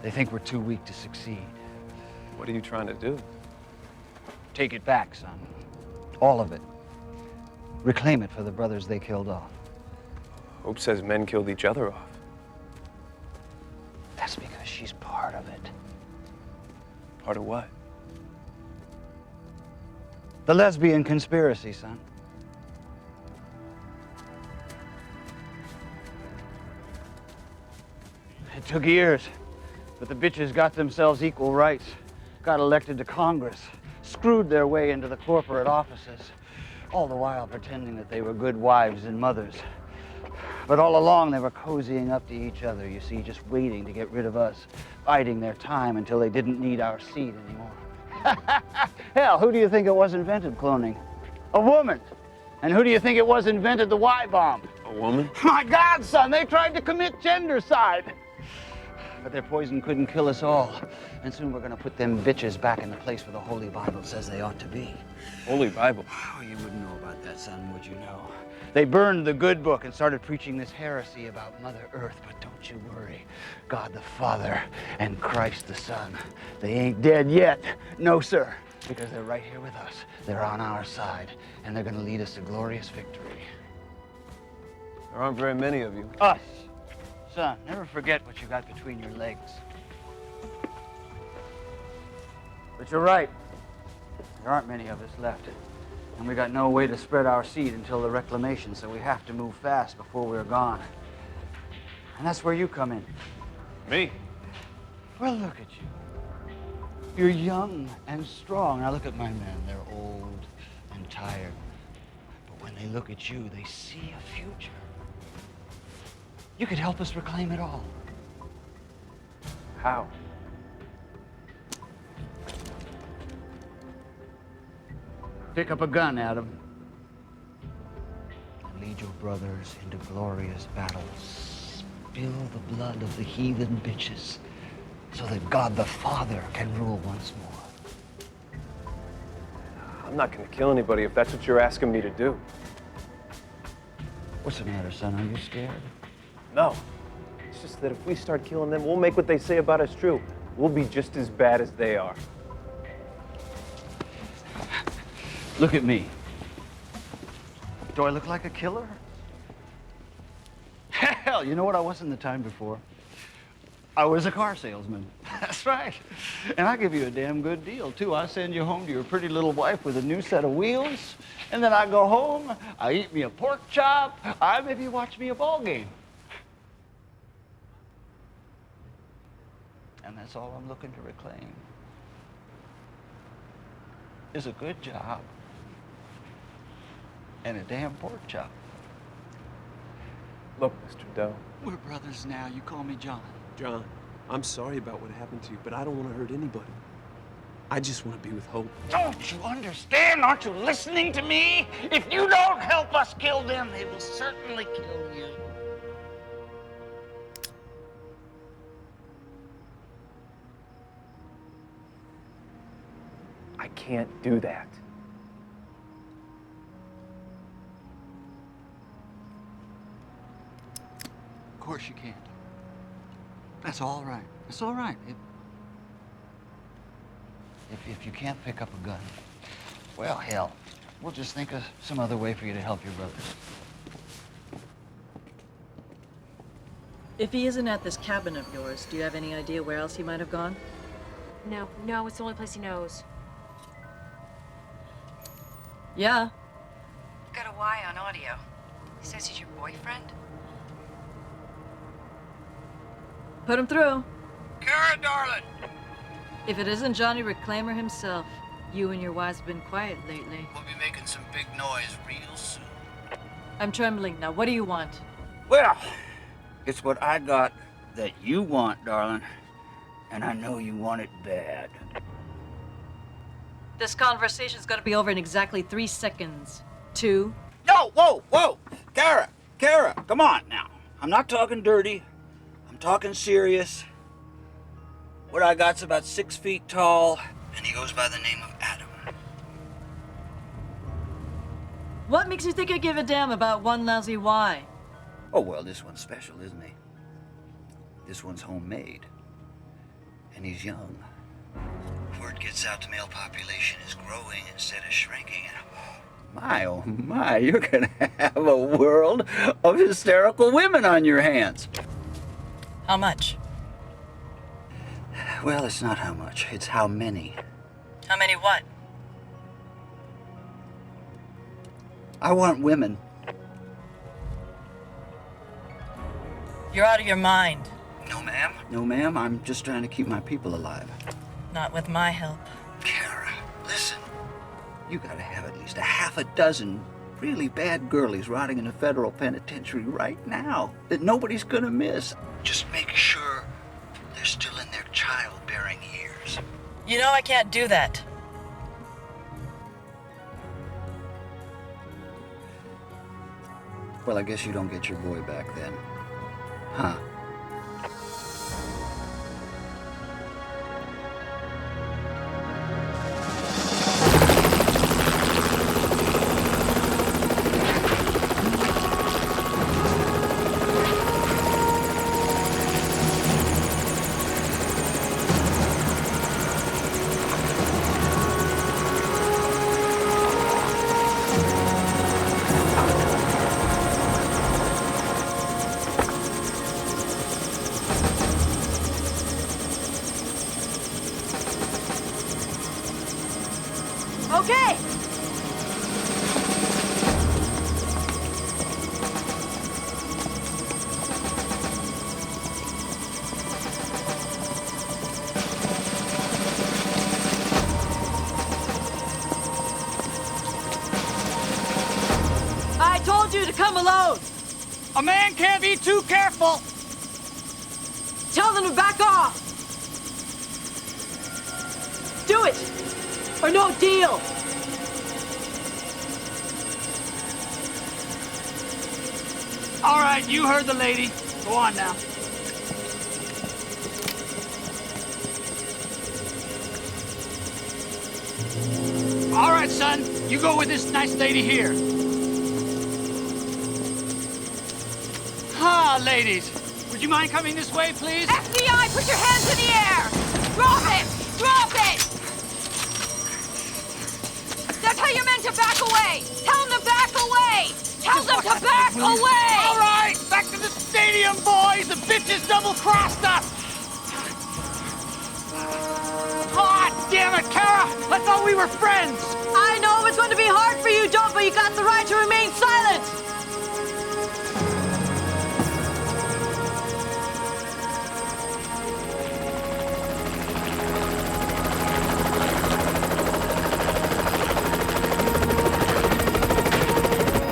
They think we're too weak to succeed. What are you trying to do? Take it back, son. All of it. Reclaim it for the brothers they killed off. Hope says men killed each other off. That's because she's part of it. Part of what? The lesbian conspiracy, son. It took years, but the bitches got themselves equal rights, got elected to Congress, screwed their way into the corporate offices, all the while pretending that they were good wives and mothers. But all along, they were cozying up to each other, you see, just waiting to get rid of us, biding their time until they didn't need our seed anymore. Hell, who do you think it was invented cloning? A woman. And who do you think it was invented the Y-bomb? A woman? My God, son, they tried to commit gendercide. But their poison couldn't kill us all. And soon we're gonna put them bitches back in the place where the Holy Bible says they ought to be. Holy Bible? Oh, you wouldn't know about that, son, would you know? They burned the good book and started preaching this heresy about Mother Earth, but don't you worry. God the Father and Christ the Son, they ain't dead yet. No, sir, because they're right here with us. They're on our side, and they're gonna lead us to glorious victory. There aren't very many of you. Us. Son, never forget what you got between your legs. But you're right. There aren't many of us left. And we got no way to spread our seed until the reclamation, so we have to move fast before we're gone. And that's where you come in. Me? Well, look at you. You're young and strong. Now look at my men. They're old and tired. But when they look at you, they see a future. You could help us reclaim it all. How? Pick up a gun, Adam. And lead your brothers into glorious battles. Spill the blood of the heathen bitches so that God the Father can rule once more. I'm not gonna kill anybody if that's what you're asking me to do. What's the matter, son? Are you scared? No. It's just that if we start killing them, we'll make what they say about us true. We'll be just as bad as they are. Look at me. Do I look like a killer? Hell, you know what I was in the time before? I was a car salesman. That's right. And I give you a damn good deal, too. I send you home to your pretty little wife with a new set of wheels, and then I go home, I eat me a pork chop, I maybe watch me a ball game. And that's all I'm looking to reclaim. Is a good job. And a damn pork chop. Look, Mr. Doe. We're brothers now. You call me John. John, I'm sorry about what happened to you, but I don't want to hurt anybody. I just want to be with Hope. Don't you understand? Aren't you listening to me? If you don't help us kill them, they will certainly kill you. I can't do that. Of course you can't. That's all right. That's all right. If you can't pick up a gun, well, hell, we'll just think of some other way for you to help your brothers. If he isn't at this cabin of yours, do you have any idea where else he might have gone? No, it's the only place he knows. Yeah. You got a Y on audio. He says he's your boyfriend? Put him through. Kara, darling! If it isn't Johnny Reclaimer himself, you and your wives have been quiet lately. We'll be making some big noise real soon. I'm trembling now. What do you want? Well, it's what I got that you want, darling. And I know you want it bad. This conversation's gonna be over in exactly 3 seconds. 2. No, whoa! Kara, come on now. I'm not talking dirty. I'm talking serious. What I got's about 6 feet tall, and he goes by the name of Adam. What makes you think I give a damn about one lousy Y? Oh, well, this one's special, isn't he? This one's homemade. And he's young. Word gets out the male population is growing instead of shrinking. My, oh my, you're gonna have a world of hysterical women on your hands. How much? Well, it's not how much, it's how many. How many what? I want women. You're out of your mind. No, ma'am. No, ma'am, I'm just trying to keep my people alive. Not with my help. Kara, listen. You gotta have at least a half a dozen really bad girlies rotting in a federal penitentiary right now that nobody's gonna miss. Just make sure they're still in their childbearing years. You know I can't do that. Well, I guess you don't get your boy back then. Huh? Okay! I told you to come alone! A man can't be too careful! Tell them to back off! Do it! Or no deal! All right, you heard the lady. Go on now. All right, son. You go with this nice lady here. Ah, ladies. Would you mind coming this way, please? FBI, put your hands in the air! Drop it! Drop it! That's how you're meant to back away! Tell them to back away! Tell them to back away! All right, back to the stadium, boys. The bitches double-crossed us. Ah, damn it, Kara. I thought we were friends. I know it's going to be hard for you, John, but you got the right to remain silent!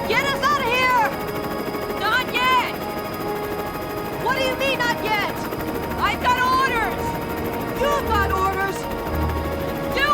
Get us out of here! Not yet! What do you mean, not yet? I've got orders! You've got orders! Do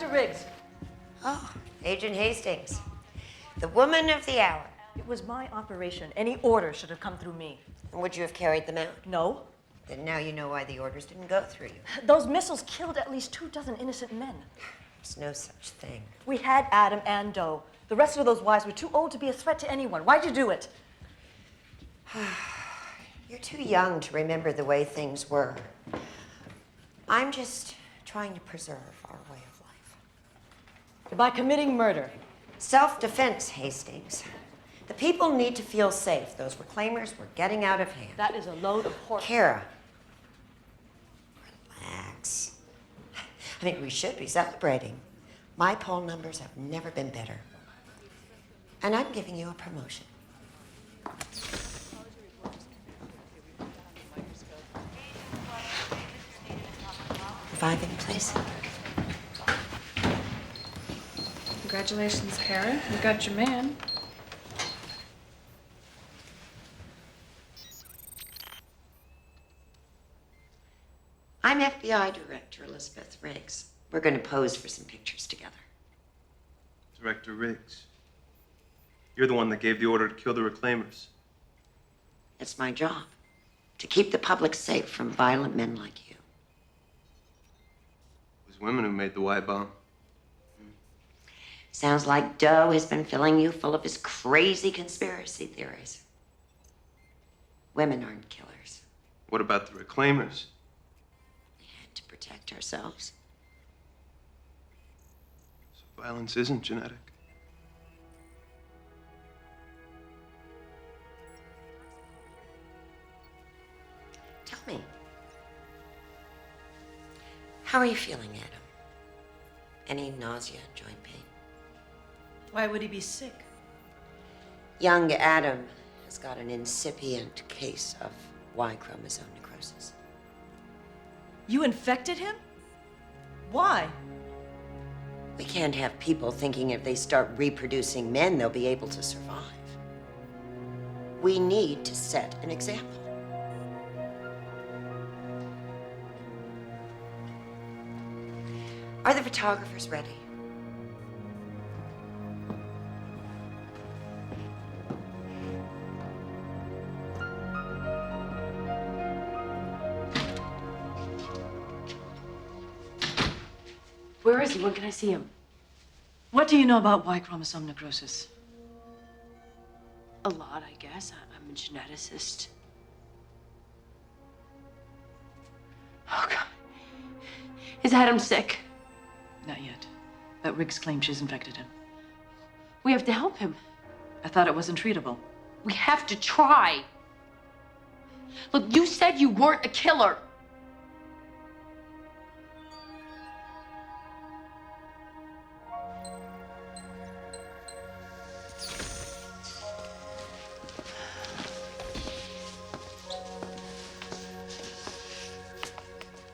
Director Riggs. Oh, Agent Hastings. The woman of the hour. It was my operation. Any order should have come through me. And would you have carried them out? No. Then now you know why the orders didn't go through you. Those missiles killed at least 24 innocent men. There's no such thing. We had Adam and Doe. The rest of those wives were too old to be a threat to anyone. Why'd you do it? You're too young to remember the way things were. I'm just trying to preserve our way of life. By committing murder. Self-defense, Hastings. The people need to feel safe. Those reclaimers were getting out of hand. That is a load of horse. Kara, relax. I mean, we should be celebrating. My poll numbers have never been better. And I'm giving you a promotion. Reviving place. Congratulations, Kara. You got your man. I'm FBI Director Elizabeth Riggs. We're going to pose for some pictures together. Director Riggs. You're the one that gave the order to kill the reclaimers. It's my job to keep the public safe from violent men like you. It was women who made the Y bomb. Sounds like Doe has been filling you full of his crazy conspiracy theories. Women aren't killers. What about the reclaimers? To protect ourselves. So violence isn't genetic. Tell me, how are you feeling, Adam? Any nausea, joint pain? Why would he be sick? Young Adam has got an incipient case of Y chromosome necrosis. You infected him? Why? We can't have people thinking if they start reproducing men, they'll be able to survive. We need to set an example. Are the photographers ready? Where is he? When can I see him? What do you know about Y chromosome necrosis? A lot, I guess. I'm a geneticist. Oh, God. Is Adam sick? Not yet. But Riggs claims she's infected him. We have to help him. I thought it wasn't treatable. We have to try. Look, you said you weren't a killer.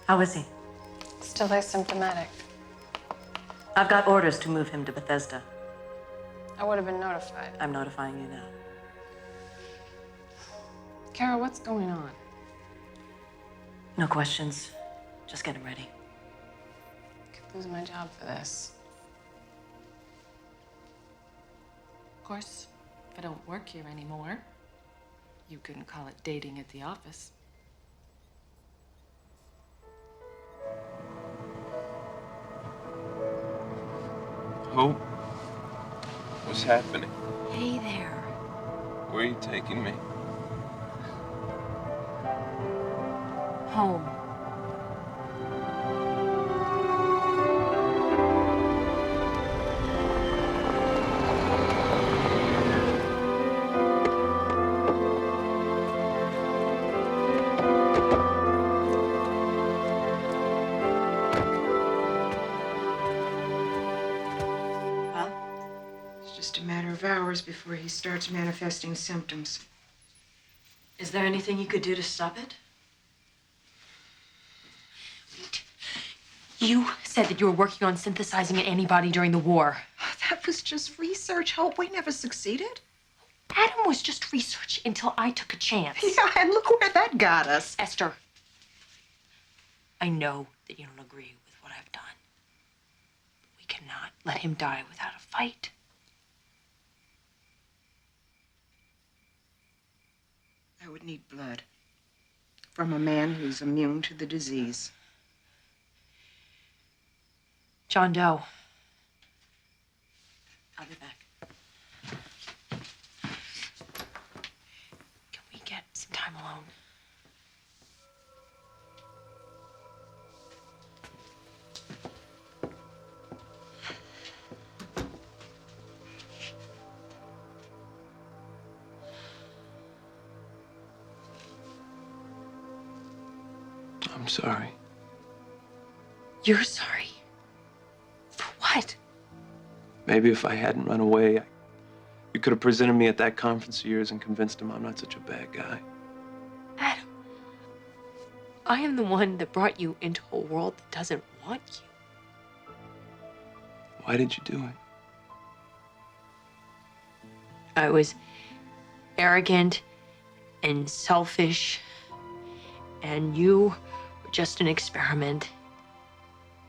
How is he? Still asymptomatic. I've got orders to move him to Bethesda. I would have been notified. I'm notifying you now. Kara, what's going on? No questions. Just get him ready. I could lose my job for this. Of course, if I don't work here anymore, you couldn't call it dating at the office. Hope? What's happening? Hey there. Where are you taking me? Home. Before he starts manifesting symptoms. Is there anything you could do to stop it? You said that you were working on synthesizing an antibody during the war. That was just research, Hope. We never succeeded. Adam was just research until I took a chance. Yeah, and look where that got us. Esther, I know that you don't agree with what I've done. We cannot let him die without a fight. I would need blood from a man who's immune to the disease. John Doe. I'll be back. Can we get some time alone? I'm sorry. You're sorry? For what? Maybe if I hadn't run away, you could have presented me at that conference of yours and convinced him I'm not such a bad guy. Adam, I am the one that brought you into a world that doesn't want you. Why did you do it? I was arrogant and selfish, and you were just an experiment.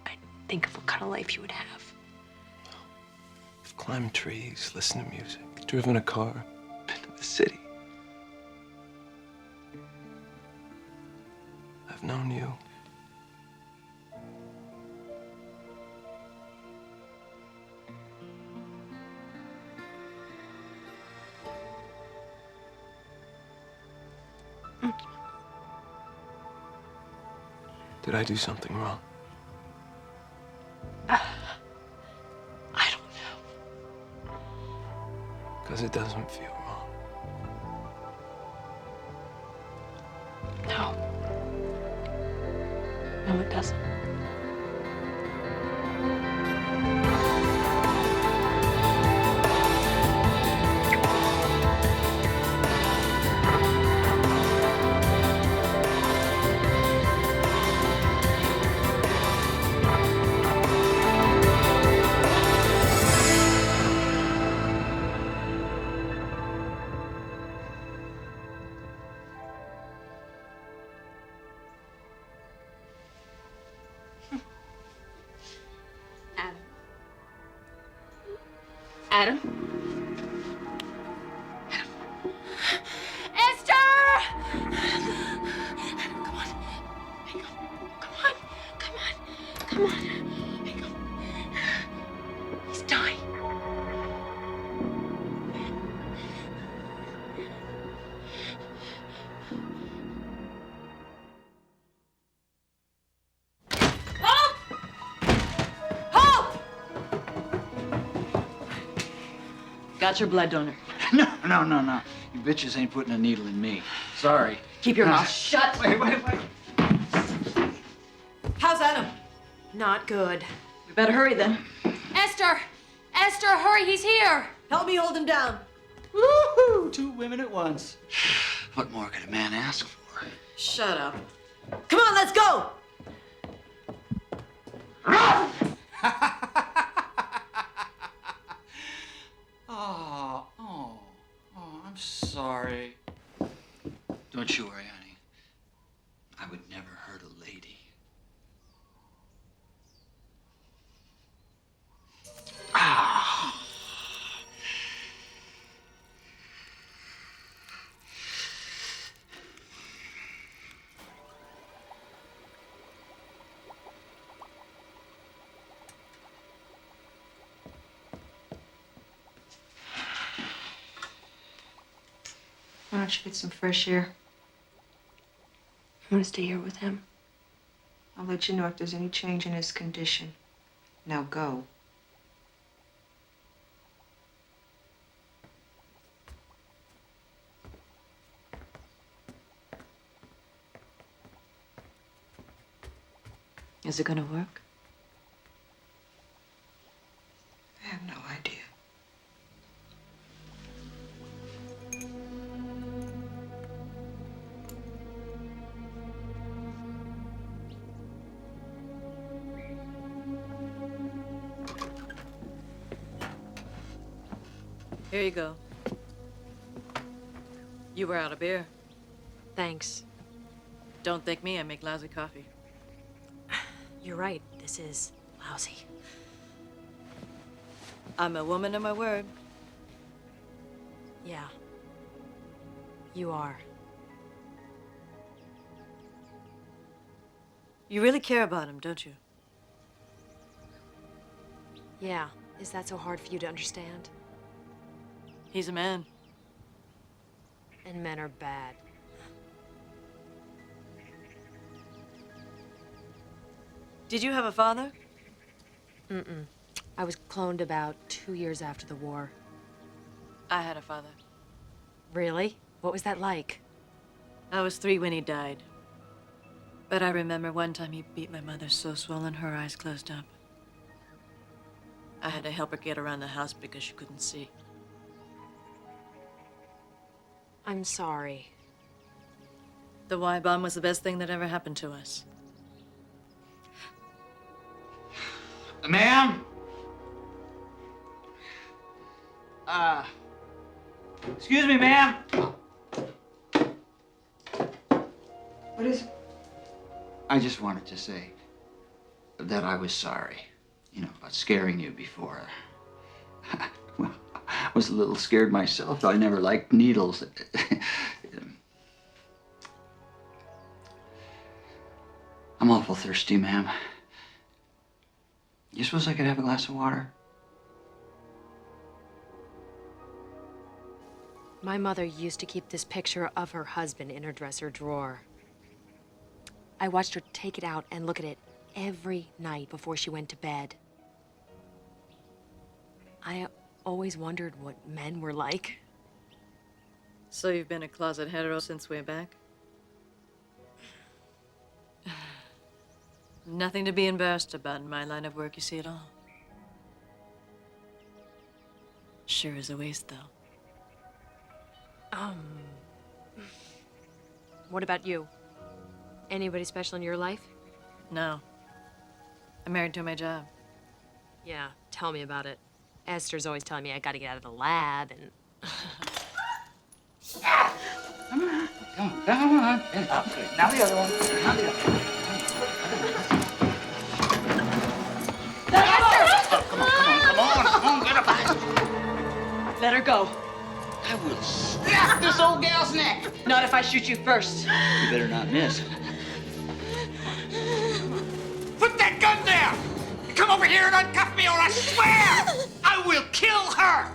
I think of what kind of life you would have. I've climbed trees, listened to music, driven a car, been to the city. I've known you. Did I do something wrong? I don't know. Because it doesn't feel wrong. No. No, it doesn't. Adam? Esther! Adam, come on. Hang on. Come on. Come on. Come on. Hang on. He's dying. Help! Help! Got your blood donor. No. You bitches ain't putting a needle in me. Sorry. Keep your mouth shut. Wait. How's Adam? Not good. We better hurry then. Esther! Esther, hurry, he's here! Help me hold him down. Woohoo! 2 women at once. What more could a man ask for? Shut up. Come on, let's go! I'm sorry. Don't you worry, honey. I would never hurt a lady. Why don't you get some fresh air? I want to stay here with him. I'll let you know if there's any change in his condition. Now go. Is it gonna work? I have no idea. Here you go. You were out of beer. Thanks. Don't thank me, I make lousy coffee. You're right. This is lousy. I'm a woman of my word. Yeah. You are. You really care about him, don't you? Yeah. Is that so hard for you to understand? He's a man. And men are bad. Did you have a father? Mm-mm. I was cloned about 2 years after the war. I had a father. Really? What was that like? I was 3 when he died. But I remember one time he beat my mother so swollen her eyes closed up. I had to help her get around the house because she couldn't see. I'm sorry. The Y bomb was the best thing that ever happened to us. Ma'am? Excuse me, ma'am. What is it? I just wanted to say that I was sorry, about scaring you before. Well, I was a little scared myself. I never liked needles. I'm awful thirsty, ma'am. You suppose I could have a glass of water? My mother used to keep this picture of her husband in her dresser drawer. I watched her take it out and look at it every night before she went to bed. I always wondered what men were like. So you've been a closet hetero since way back? Nothing to be embarrassed about in my line of work, you see it all. Sure is a waste, though. What about you? Anybody special in your life? No. I'm married to my job. Yeah, tell me about it. Esther's always telling me I gotta get out of the lab and... Come on. Now the other one. Now the other one. Come on, get up. Let her go. I will snap this old gal's neck. Not if I shoot you first. You better not miss. Put that gun there! You come over here and uncuff me, or I swear I will kill her!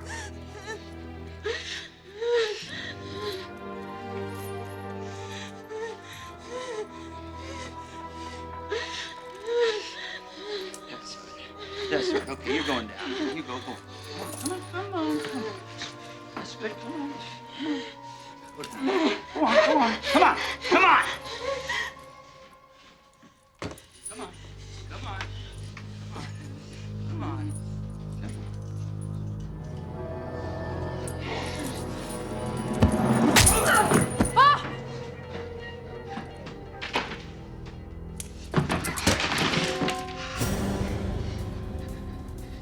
That's right. Okay, you're going down. You go. Come on. That's good. Come on. Come on. Come on.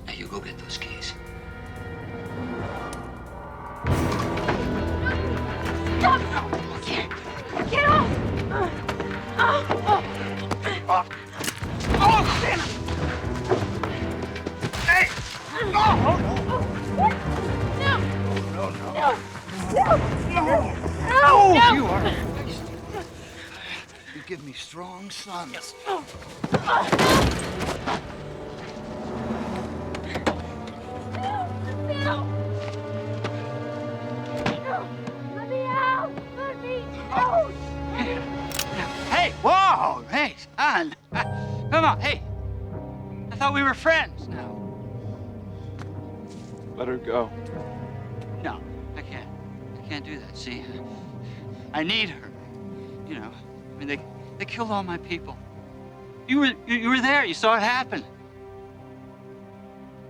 Now you go get those keys. Get off! Oh, damn it! Hey! Oh! No! You are. You give me strong sons. Hey, whoa, hey, son. Come on, hey. I thought we were friends now. Let her go. No, I can't. I can't do that, see? I need her. I mean, they killed all my people. You were there, you saw it happen.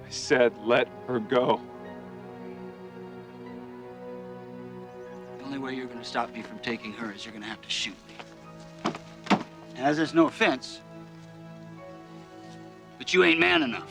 I said let her go. The only way you're gonna stop me from taking her is you're gonna have to shoot me. And as there's no offense, but you ain't man enough.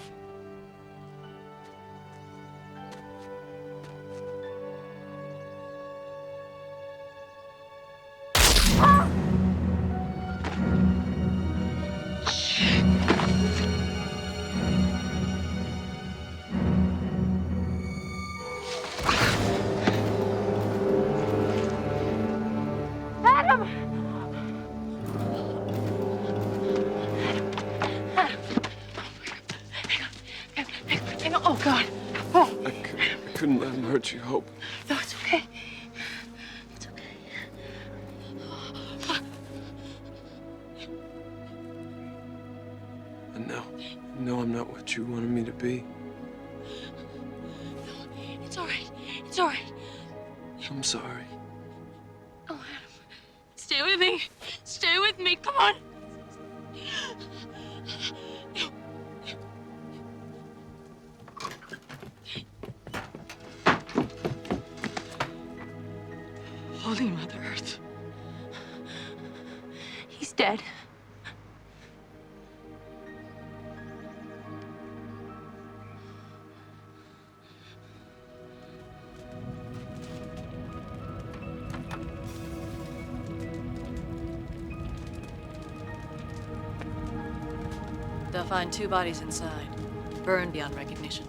hurt you, Hope. No, it's okay. It's okay. And no, I'm not what you wanted me to be. No, it's all right. It's all right. I'm sorry. Oh, Adam. Stay with me. Stay with me. Come on. Holy Mother Earth. He's dead. They'll find 2 bodies inside, burned beyond recognition.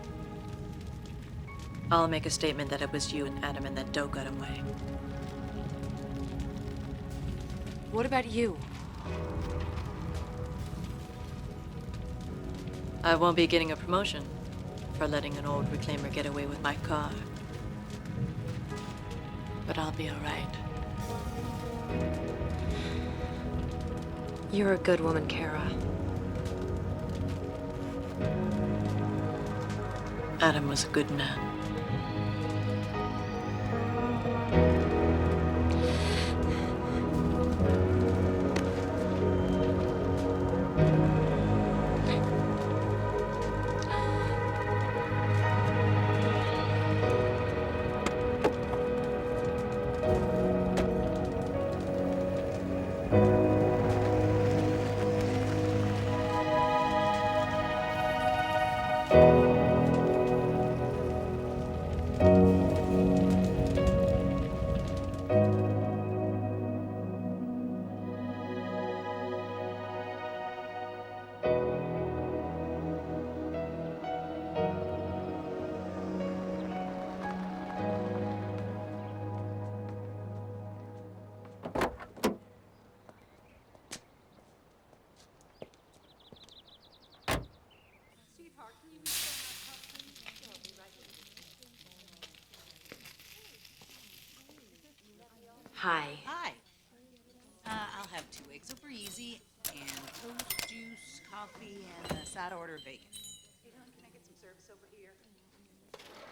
I'll make a statement that it was you and Adam and that Doe got away. What about you? I won't be getting a promotion for letting an old reclaimer get away with my car. But I'll be all right. You're a good woman, Kara. Adam was a good man. Hi. Hi. I'll have 2 eggs over easy and toast, juice, coffee, and a side order of bacon. Hey, hon, can I get some service over here?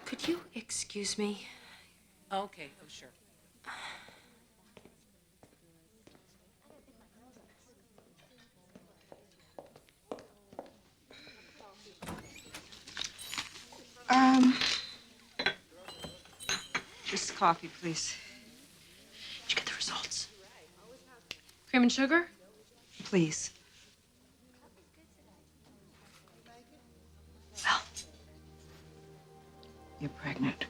Could you excuse me? Okay, oh, sure. Just coffee, please. Did you get the results? Cream and sugar? Please. Well, You're pregnant.